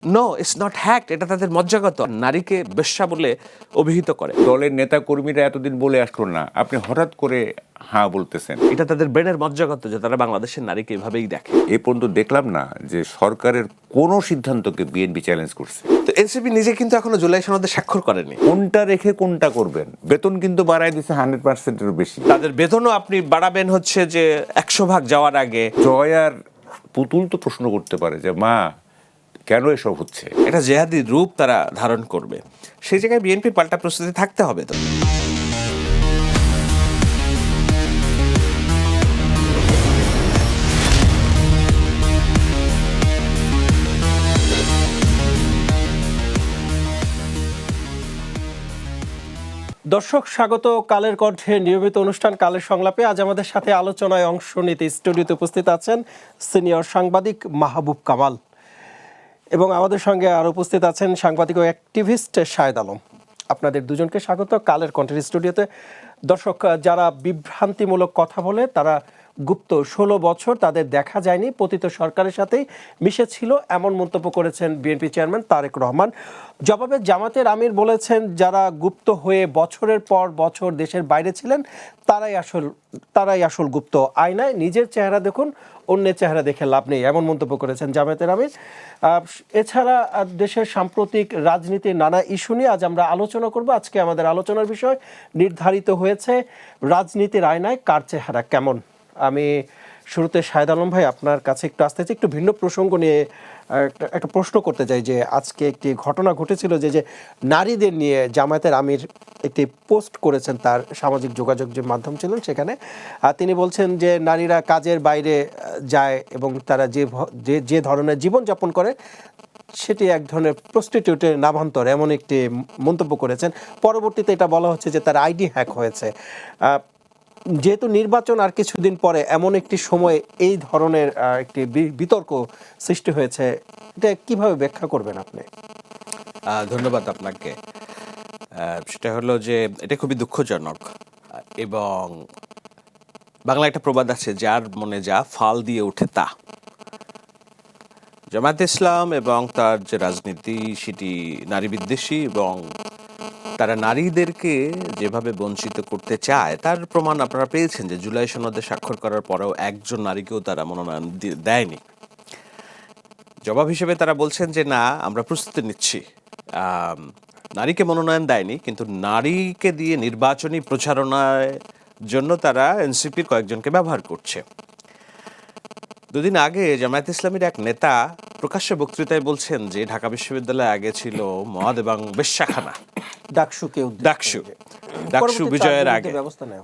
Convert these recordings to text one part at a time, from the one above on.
No, it's not হ্যাক্ট, এটা তাদের মজ্জাগত। নারীকে বেশ্যা বলে অভিহিত করে। দলের নেতা কর্মীরা এতদিন বলে আসলো না, আপনি হঠাৎ করে হ্যাঁ বলতেছেন। এটা তাদের ব্রেনের মজ্জাগত যে তারা বাংলাদেশের নারীকে এভাবেই দেখে। এ পর্যন্ত দেখলাম না যে সরকারের কোনো সিদ্ধান্তকে বিএনপি চ্যালেঞ্জ করছে। তো এনসিপি নিজে কিন্তু এখনো জুলাই সনদে স্বাক্ষর করেনি। কোনটা রেখে কোনটা করবেন? বেতন কিন্তু বাড়ায় দিচ্ছে 100%-এর বেশি। তাদের বেতনও আপনি বাড়াবেন হচ্ছে যে 100 ভাগ যাওয়ার আগে। জয় আর পুতুল তো প্রশ্ন করতে পারে যে মা কেন এসব হচ্ছে। এটা জেহাদি রূপ তারা ধারণ করবে, সেই জায়গায় বিএনপির পাল্টা প্রস্তুতি থাকতে হবে। তো দর্শক স্বাগত কালের কণ্ঠে নিয়মিত অনুষ্ঠান কালের সংলাপে। আজ আমাদের সাথে আলোচনায় অংশ নিতে স্টুডিওতে উপস্থিত আছেন সিনিয়র সাংবাদিক মাহবুব কামাল, এবং আমাদের সঙ্গে আরও উপস্থিত আছেন সাংবাদিক ও অ্যাক্টিভিস্ট শাহেদ আলম। আপনাদের দুজনকে স্বাগত কালের কণ্ঠের স্টুডিওতে। দর্শক, যারা বিভ্রান্তিমূলক কথা বলে তারা গুপ্ত 16 বছর তাদের দেখা যায়নি, পতিত সরকারের সাথেই মিশেছিল, এমন মন্তব্য করেছেন বিএনপি চেয়ারম্যান তারেক রহমান। জবাবে জামাতের আমির বলেছেন, যারা গুপ্ত হয়ে বছরের পর বছর দেশের বাইরে ছিলেন তারাই আসল গুপ্ত। আয়নায় নিজের চেহারা দেখুন, অন্যের চেহারা দেখে লাভ নেই, এমন মন্তব্য করেছেন জামাতের আমির। এছাড়া দেশের সাম্প্রতিক রাজনীতির নানা ইস্যু নিয়ে আজ আমরা আলোচনা করব। আজকে আমাদের আলোচনার বিষয় নির্ধারিত হয়েছে রাজনীতির আয়নায় কার চেহারা কেমন। আমি শুরুতে শাহেদ আলম ভাই আপনার কাছে একটু আসতে চাই, একটু ভিন্ন প্রসঙ্গ নিয়ে একটা প্রশ্ন করতে চাই যে আজকে একটি ঘটনা ঘটেছিল যে নারীদের নিয়ে জামায়াতের আমির একটি পোস্ট করেছেন তার সামাজিক যোগাযোগ যে মাধ্যম ছিলেন সেখানে। তিনি বলছেন যে নারীরা কাজের বাইরে যায় এবং তারা যে ধরনের জীবনযাপন করে সেটি এক ধরনের প্রস্টিটিউটের নামান্তর, এমন একটি মন্তব্য করেছেন। পরবর্তীতে এটা বলা হচ্ছে যে তার আইডি হ্যাক হয়েছে। যেহেতু নির্বাচন আর কিছুদিন পরে, এমন একটি সময়ে এই ধরনের একটি বিতর্ক সৃষ্টি হয়েছে, এটা কিভাবে ব্যাখ্যা করবেন আপনি? ধন্যবাদ আপনাকে। সেটা হলো যে এটা খুবই দুঃখজনক, এবং বাংলা একটা প্রবাদ আছে, যার মনে যা ফাল দিয়ে ওঠে তা। জামায়াতে ইসলাম এবং তার যে রাজনীতি সেটি নারী বিদ্বেষী, এবং তারা নারীদেরকে যেভাবে বঞ্চিত করতে চায় তার প্রমাণ আপনারা পেয়েছেন যে জুলাই সনদে স্বাক্ষর করার পরেও একজন নারীকেও তারা মনোনয়ন দেয়নি। জবাব হিসেবে তারা বলছেন যে না, আমরা প্রস্তুতি নিচ্ছি। নারীকে মনোনয়ন দেয়নি, কিন্তু নারীকে দিয়ে নির্বাচনী প্রচারণার জন্য তারা এনসিপির কয়েকজনকে ব্যবহার করছে। দুদিন আগে জামায়াত ইসলামীর এক নেতা প্রকাশ্য বক্তৃতায় বলছেন যে ঢাকা বিশ্ববিদ্যালয়ে আগে ছিল মদ এবং বেশ্যাখানা। ডাকসু বিজয়ের আগে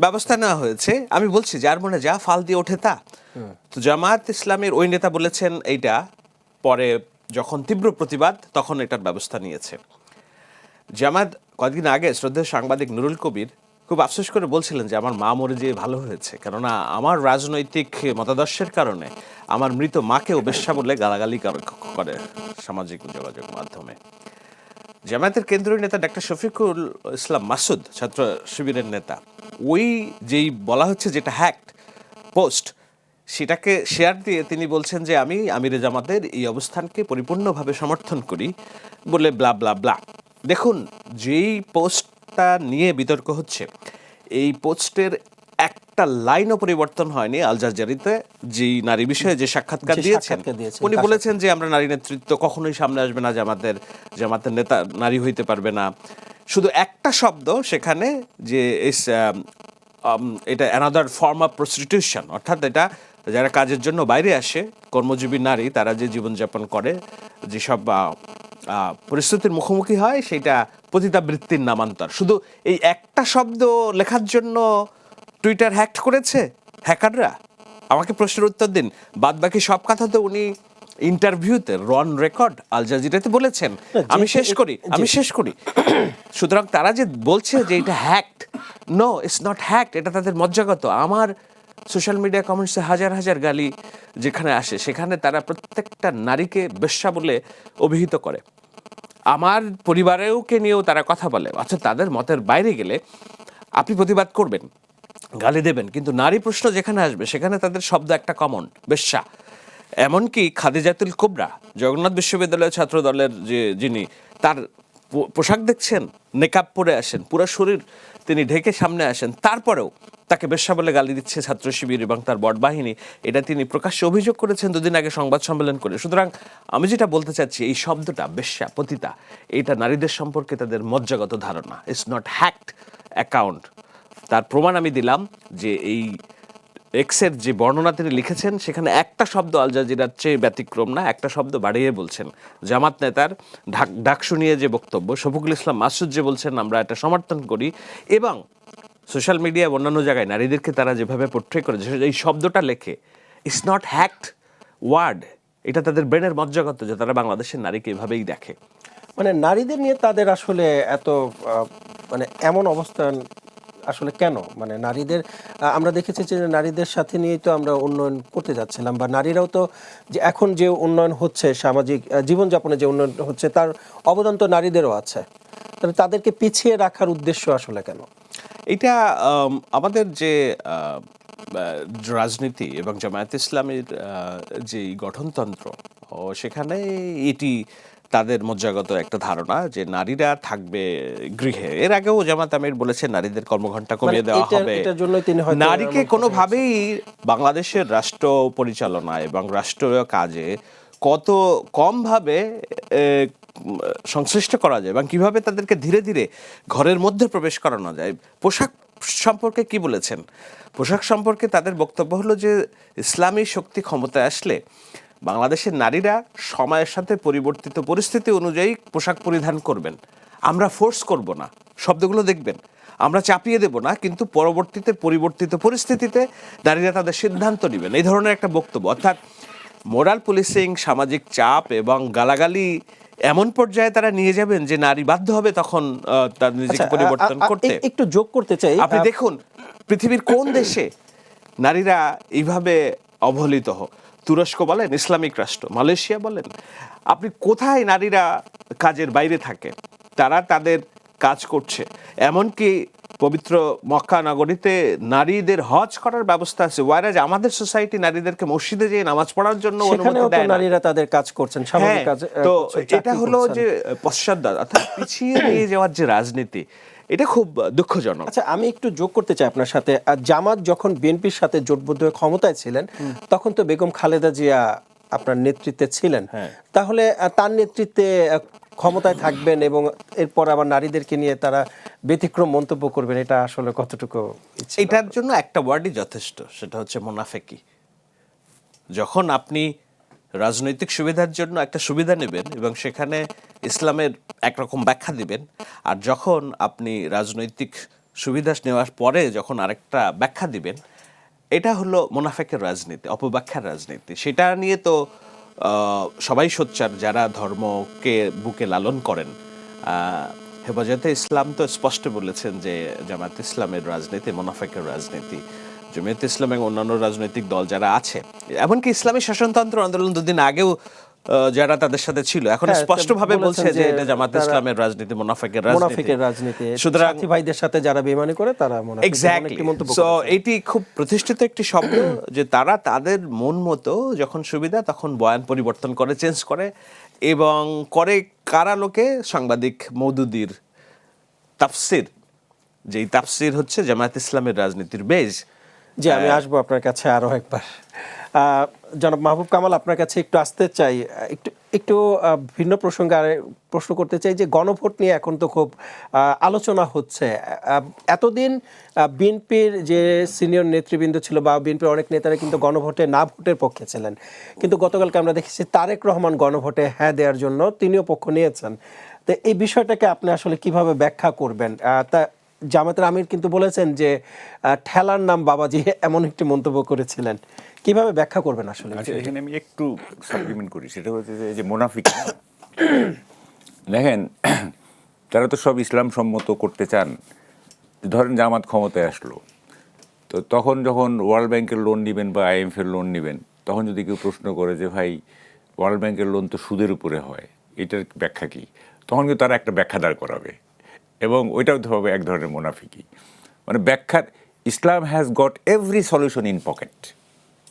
ব্যবস্থা নেওয়া হয়েছে। আমি বলছি যার মনে যা ফাল দিয়ে ওঠে তা। তো জামায়াত ইসলামের ওই নেতা বলেছেন এইটা, পরে যখন তীব্র প্রতিবাদ তখন এটার ব্যবস্থা নিয়েছে। জামায়াত কয়েকদিন আগে শ্রদ্ধেয় সাংবাদিক নুরুল কবির খুব আফসোস করে বলছিলেন যে আমার মা মরে যেয়ে ভালো হয়েছে, কেননা আমার রাজনৈতিক মতাদর্শের কারণে আমার মৃত মাকেও বেশ্যা বলে গালাগালি করে সামাজিক যোগাযোগ মাধ্যমে। জামায়াতের কেন্দ্রীয় নেতা ডাক্তার শফিকুল ইসলাম মাসুদ, ছাত্র শিবিরের নেতা, ওই যেই বলা হচ্ছে যেটা হ্যাক্ট পোস্ট, সেটাকে শেয়ার দিয়ে তিনি বলছেন যে আমি আমিরে জামাতের এই অবস্থানকে পরিপূর্ণভাবে সমর্থন করি বলে ব্লা ব্লা ব্লা। দেখুন, যেই পোস্টটা নিয়ে বিতর্ক হচ্ছে, এই পোস্টের একটা লাইনও পরিবর্তন হয়নি। আল জাজিরাতে যেই নারী বিষয়ে যে সাক্ষাৎকার দিয়েছেন, উনি বলেছেন যে আমরা নারী নেতৃত্ব কখনোই সামনে আসবে না, জামাতের নেতা নারী হইতে পারবে না। শুধু একটা শব্দ সেখানে, যে এটা অ্যানাদার ফর্ম অফ প্রস্টিটিউশন, অর্থাৎ এটা যারা কাজের জন্য বাইরে আসে, কর্মজীবী নারী, তারা যে জীবনযাপন করে, যেসব পরিস্থিতির মুখোমুখি হয়, সেটা পতিতাবৃত্তির নামান্তর। শুধু এই একটা শব্দ লেখার জন্য টুইটার হ্যাক করেছে হ্যাকাররা? আমাকে প্রশ্নের উত্তর দিন। বাদ বাকি সব কথা তো উনি ইন্টারভিউতে রন রেকর্ড আল জাজিরাতে বলেছেন। আমি শেষ করি। সুতরাং তারা যে বলছে যে এটা hacked, no, it's not hacked, এটা তাদের মজ্জাগত। আমার সোশ্যাল মিডিয়া কমেন্টসে হাজার হাজার গালি যেখানে আসে, সেখানে তারা প্রত্যেকটা নারীকে বেশ্যা বলে অভিহিত করে। আমার পরিবারেওকে নিয়েও তারা কথা বলে। আচ্ছা, তাদের মতের বাইরে গেলে আপনি প্রতিবাদ করবেন, গালি দেবেন, কিন্তু নারী প্রশ্ন যেখানে আসবে সেখানে তাদের শব্দ একটা কমন, বেশ্যা। এমনকি খাদিজাতুল কুবরা জগন্নাথ বিশ্ববিদ্যালয়ের ছাত্র দলের যিনি, তার পোশাক দেখছেন, নেকাব পরে আসেন, পুরো শরীর তিনি ঢেকে সামনে আসেন, তারপরেও তাকে বেশ্যা বলে গালি দিচ্ছে ছাত্র শিবির এবং তার বট বাহিনী। এটা তিনি প্রকাশ্যে অভিযোগ করেছেন দুদিন আগে সংবাদ সম্মেলন করে। সুতরাং আমি যেটা বলতে চাচ্ছি, এই শব্দটা বেশ্যা, পতিতা, এটা নারীদের সম্পর্কে তাদের মজ্জাগত ধারণা, ইটস নট হ্যাকড অ্যাকাউন্ট। তার প্রমাণ আমি দিলাম যে এই এক্সের যে বর্ণনা তিনি লিখেছেন সেখানে একটা শব্দ আল জাজিরার চেয়ে ব্যতিক্রম না, একটা শব্দ বাড়িয়ে বলছেন। জামাত নেতার ডাকসু নিয়ে যে বক্তব্য, শফিকুল ইসলাম মাসুদ যে বলছেন আমরা এটা সমর্থন করি, এবং সোশ্যাল মিডিয়া অন্যান্য জায়গায় নারীদেরকে তারা যেভাবে পোট্রে করে, এই শব্দটা লেখে, ইটস নট হ্যাকড ওয়ার্ড, এটা তাদের ব্রেনের মজ্জাগত যে তারা বাংলাদেশের নারীকে এভাবেই দেখে। মানে নারীদের নিয়ে তাদের আসলে এত মানে এমন অবস্থান আসলে কেন? মানে নারীদের আমরা দেখেছি যে নারীদের সাথে নিয়েই তো আমরা উন্নয়ন করতে যাচ্ছিলাম, বা নারীরাও তো যে এখন যে উন্নয়ন হচ্ছে, সামাজিক জীবনযাপনে যে উন্নয়ন হচ্ছে, তার অবদান তো নারীদেরও আছে। তাহলে তাদেরকে পিছিয়ে রাখার উদ্দেশ্য আসলে কেন? এটা আমাদের যে রাজনীতি এবং জামায়াত ইসলামের যে গঠনতন্ত্র, সেখানে এটি তাদের মজ্জাগত একটা ধারণা যে নারীরা থাকবে গৃহে। এর আগেও জামাত আমির বলেছেন নারীদের কর্মঘণ্টা কমিয়ে দেওয়া হবে। নারীকে কোনোভাবেই বাংলাদেশের রাষ্ট্র পরিচালনা এবং রাষ্ট্রীয় কাজে কত কমভাবে সংশ্লিষ্ট করা যায় এবং কিভাবে তাদেরকে ধীরে ধীরে ঘরের মধ্যে প্রবেশ করানো যায়। পোশাক সম্পর্কে কি বলেছেন? পোশাক সম্পর্কে তাদের বক্তব্য হলো যে ইসলামী শক্তি ক্ষমতায় আসলে বাংলাদেশের নারীরা সময়ের সাথে পরিবর্তিত পরিস্থিতি অনুযায়ী পোশাক পরিধান করবেন, আমরা ফোর্স করব না, শব্দগুলো দেখবেন, আমরা চাপিয়ে দেব না, কিন্তু পরবর্তীতে পরিবর্তিত পরিস্থিতিতে নারীরা তাদের সিদ্ধান্ত নেবেন, এই ধরনের একটা বক্তব্য। অর্থাৎ মোরাল পুলিশিং, সামাজিক চাপ এবং গালাগালি এমন পর্যায়ে তারা নিয়ে যাবেন যে নারী বাধ্য হবে তখন তার নিজেকে পরিবর্তন করতে। একটু যোগ করতে চাই, আপনি দেখুন পৃথিবীর কোন দেশে নারীরা এইভাবে অবহেলিত হোক? তুরস্ক বলেন, ইসলামিক রাষ্ট্র, মালয়েশিয়া বলেন, আপনি কোথায় নারীরা কাজের বাইরে থাকে? তারা তাদের কাজ করছে। এমনকি পবিত্র মক্কা নগরীতে নারীদের হজ করার ব্যবস্থা আছে, ওয়ারাজ আমাদের সোসাইটি নারীদেরকে মসজিদে যেয়ে নামাজ পড়ার জন্য অনুমতি দেয় না। নারীরা তাদের কাজ করছেন, সামাজিক কাজ। তো এটা হলো যে পশ্চাৎ, অর্থাৎ পিছিয়ে নিয়ে যাওয়ার যে রাজনীতি, এটা খুব দুঃখজনক। আচ্ছা, আমি একটু যোগ করতে চাই আপনার সাথে। জামাত যখন বিএনপির সাথে জোটবদ্ধ হয়ে ক্ষমতায় ছিলেন, তখন তো বেগম খালেদা জিয়া আপনার নেতৃত্বে ছিলেন। তাহলে তার নেতৃত্বে ক্ষমতায় থাকবেন এবং এরপর আবার নারীদেরকে নিয়ে তারা ব্যতিক্রম মন্তব্য করবেন, এটা আসলে কতটুকু? এটার জন্য একটা ওয়ার্ডই যথেষ্ট, সেটা হচ্ছে মুনাফেকি। যখন আপনি রাজনৈতিক সুবিধার জন্য একটা সুবিধা নেবেন এবং সেখানে ইসলামের একরকম ব্যাখ্যা দিবেন, আর যখন আপনি রাজনৈতিক সুবিধা নেওয়ার পরে যখন আরেকটা ব্যাখ্যা দিবেন, এটা হলো মুনাফেকের রাজনীতি, অপব্যাখ্যার রাজনীতি। সেটা নিয়ে তো সবাই সোচ্চার যারা ধর্মকে বুকে লালন করেন। হেফাজতে ইসলাম তো স্পষ্ট বলেছেন যে জামাত ইসলামের রাজনীতি মুনাফেকের রাজনীতি। জমিয়ত ইসলাম এবং অন্যান্য রাজনৈতিক দল যারা আছে, এমনকি ইসলামী শাসনতন্ত্র আন্দোলন দুদিন আগেও যারা তাদের সাথে ছিল, এখন স্পষ্টভাবে বলছে যে এটা জামাত ইসলামের রাজনীতি, মুনাফেকের রাজনীতি। সুতরাং সাথী ভাইদের সাথে যারা বেঈমানি করে তারা এক্স্যাক্টলি। সো এটি খুব প্রতিষ্ঠিত একটি শব্দ যে তারা তাদের মন মতো যখন সুবিধা তখন বয়ান পরিবর্তন করে, চেঞ্জ করে, এবং করে কারা লোকে? সাংবাদিক মওদুদীর তাফসির, যেই তাফসির হচ্ছে জামায়াত ইসলামের রাজনীতির বেজ। জি, আমি আসবো আপনার কাছে আরো একবার। জনাব মাহবুব কামাল, আপনার কাছে একটু আসতে চাই, একটু ভিন্ন প্রসঙ্গে আর প্রশ্ন করতে চাই যে গণভোট নিয়ে এখন তো খুব আলোচনা হচ্ছে। এতদিন বিএনপির যে সিনিয়র নেতৃবৃন্দ ছিল বা বিএনপির অনেক নেতারা কিন্তু গণভোটে না ভোটের পক্ষে ছিলেন, কিন্তু গতকালকে আমরা দেখেছি তারেক রহমান গণভোটে হ্যাঁ দেওয়ার জন্য তিনিও পক্ষ নিয়েছেন। তো এই বিষয়টাকে আপনি আসলে কিভাবে ব্যাখ্যা করবেন? তা জামাতের আমির কিন্তু বলেছেন যে ঠেলার নাম বাবাজি, এমন একটি মন্তব্য করেছিলেন, কিভাবে ব্যাখ্যা করবেন আসলে? এখানে আমি একটু সাপ্লিমেন্ট করি, সেটা হচ্ছে যে মুনাফিক। দেখেন, তারা তো সব ইসলাম সম্মত করতে চান। ধরেন জামাত ক্ষমতায় আসলো, তো তখন যখন ওয়ার্ল্ড ব্যাংকের লোন নেবেন বা IMF-এর লোন নেবেন, তখন যদি কেউ প্রশ্ন করে যে ভাই ওয়ার্ল্ড ব্যাংকের লোন তো সুদের উপরে হয়, এটার ব্যাখ্যা কী, তখন কিন্তু তারা একটা ব্যাখ্যা দাঁড় করাবে, এবং ওইটাও হবে এক ধরনের মুনাফিকি। মানে ব্যাখ্যার, Islam has got every solution in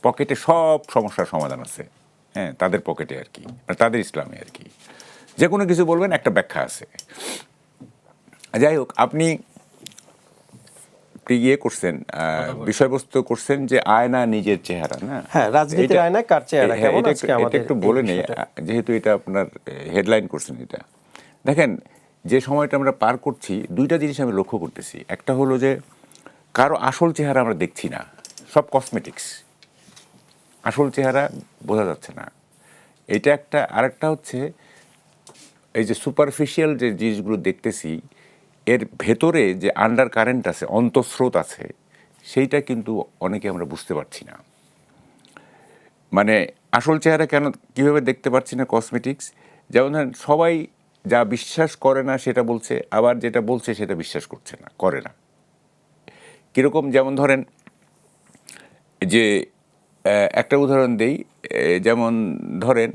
পকেটে সব সমস্যার সমাধান আছে, হ্যাঁ, তাদের পকেটে আর কি, তাদের ইসলামে আর কি। যে কোনো কিছু বলবেন, একটা ব্যাখ্যা আছে। যাই হোক, আপনি ইয়ে করছেন, বিষয়বস্তু করছেন যে আয়না নিজের চেহারা, না? হ্যাঁ, রাজনীতির আয়না কার চেহারা কেমন, আজকে এটা আমাদের একটু বলে নেই, যেহেতু এটা আপনার হেডলাইন করছেন। এটা দেখেন, যে সময়টা আমরা পার করছি, দুইটা জিনিস আমি লক্ষ্য করতেছি। একটা হলো যে কারো আসল চেহারা আমরা দেখছি না, সব কসমেটিক্স, আসল চেহারা বোঝা যাচ্ছে না, এটা একটা। আরেকটা হচ্ছে এই যে সুপারফিশিয়াল যে জিনিসগুলো দেখতেছি, এর ভেতরে যে আন্ডার কারেন্ট আছে, অন্তঃস্রোত আছে, সেইটা কিন্তু অনেকে আমরা বুঝতে পারছি না। মানে আসল চেহারা কেন, কীভাবে দেখতে পাচ্ছি না? কসমেটিক্স। যেমন ধরেন, সবাই যা বিশ্বাস করে না সেটা বলছে, আবার যেটা বলছে সেটা বিশ্বাস করছে না, করে না। কীরকম? যেমন ধরেন যে একটা উদাহরণ দেই, যেমন ধরেন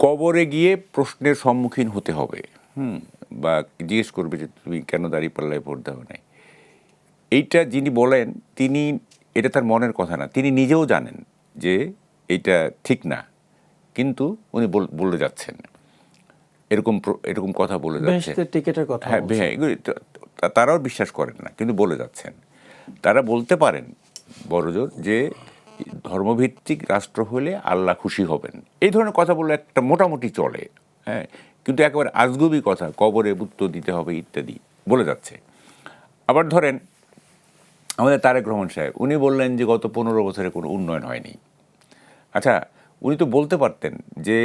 কবরে গিয়ে প্রশ্নের সম্মুখীন হতে হবে, বা জিজ্ঞেস করবে যে তুমি কেন দাঁড়িপাল্লায় ভোট দাও নাই। এইটা যিনি বলেন, তিনি, এটা তার মনের কথা না, তিনি নিজেও জানেন যে এইটা ঠিক না, কিন্তু উনি বলে যাচ্ছেন, এরকম কথা বলে যাচ্ছেন। টিকেটের কথা, হ্যাঁ, তারাও বিশ্বাস করেন না, কিন্তু বলে যাচ্ছেন। তারা বলতে পারেন বড়জোর যে ধর্মভিত্তিক রাষ্ট্র হলে আল্লাহ খুশি হবেন, এই ধরনের কথা বললে একটা মোটামুটি চলে, হ্যাঁ। কিন্তু একেবারে আজগুবি কথা, কবরে উত্তর দিতে হবে ইত্যাদি বলে যাচ্ছে। আবার ধরেন আমাদের তারেক রহমান সাহেব, উনি বললেন যে গত 15 বছরে কোনো উন্নয়ন হয়নি। আচ্ছা, উনি তো বলতে পারতেন যে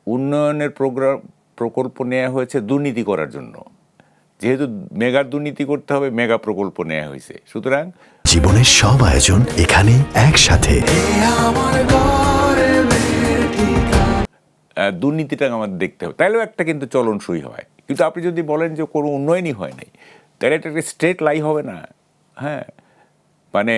উন্নয়নের প্রকল্প নেওয়া হয়েছে দুর্নীতি করার জন্য, যেহেতু মেগা দুর্নীতি করতে হবে, মেগা প্রকল্প নেওয়া হয়েছে, সুতরাং জীবনের সব আয়োজন এখানে একসাথে। দুর্নীতিটা আমাদের দেখতে হবে, তাইলেও একটা কিন্তু চলনসই হয়। কিন্তু আপনি যদি বলেন যে কোনো উন্নয়নই হয় নাই, তাহলে এটা একটা স্ট্রেট লাই হবে না। হ্যাঁ, মানে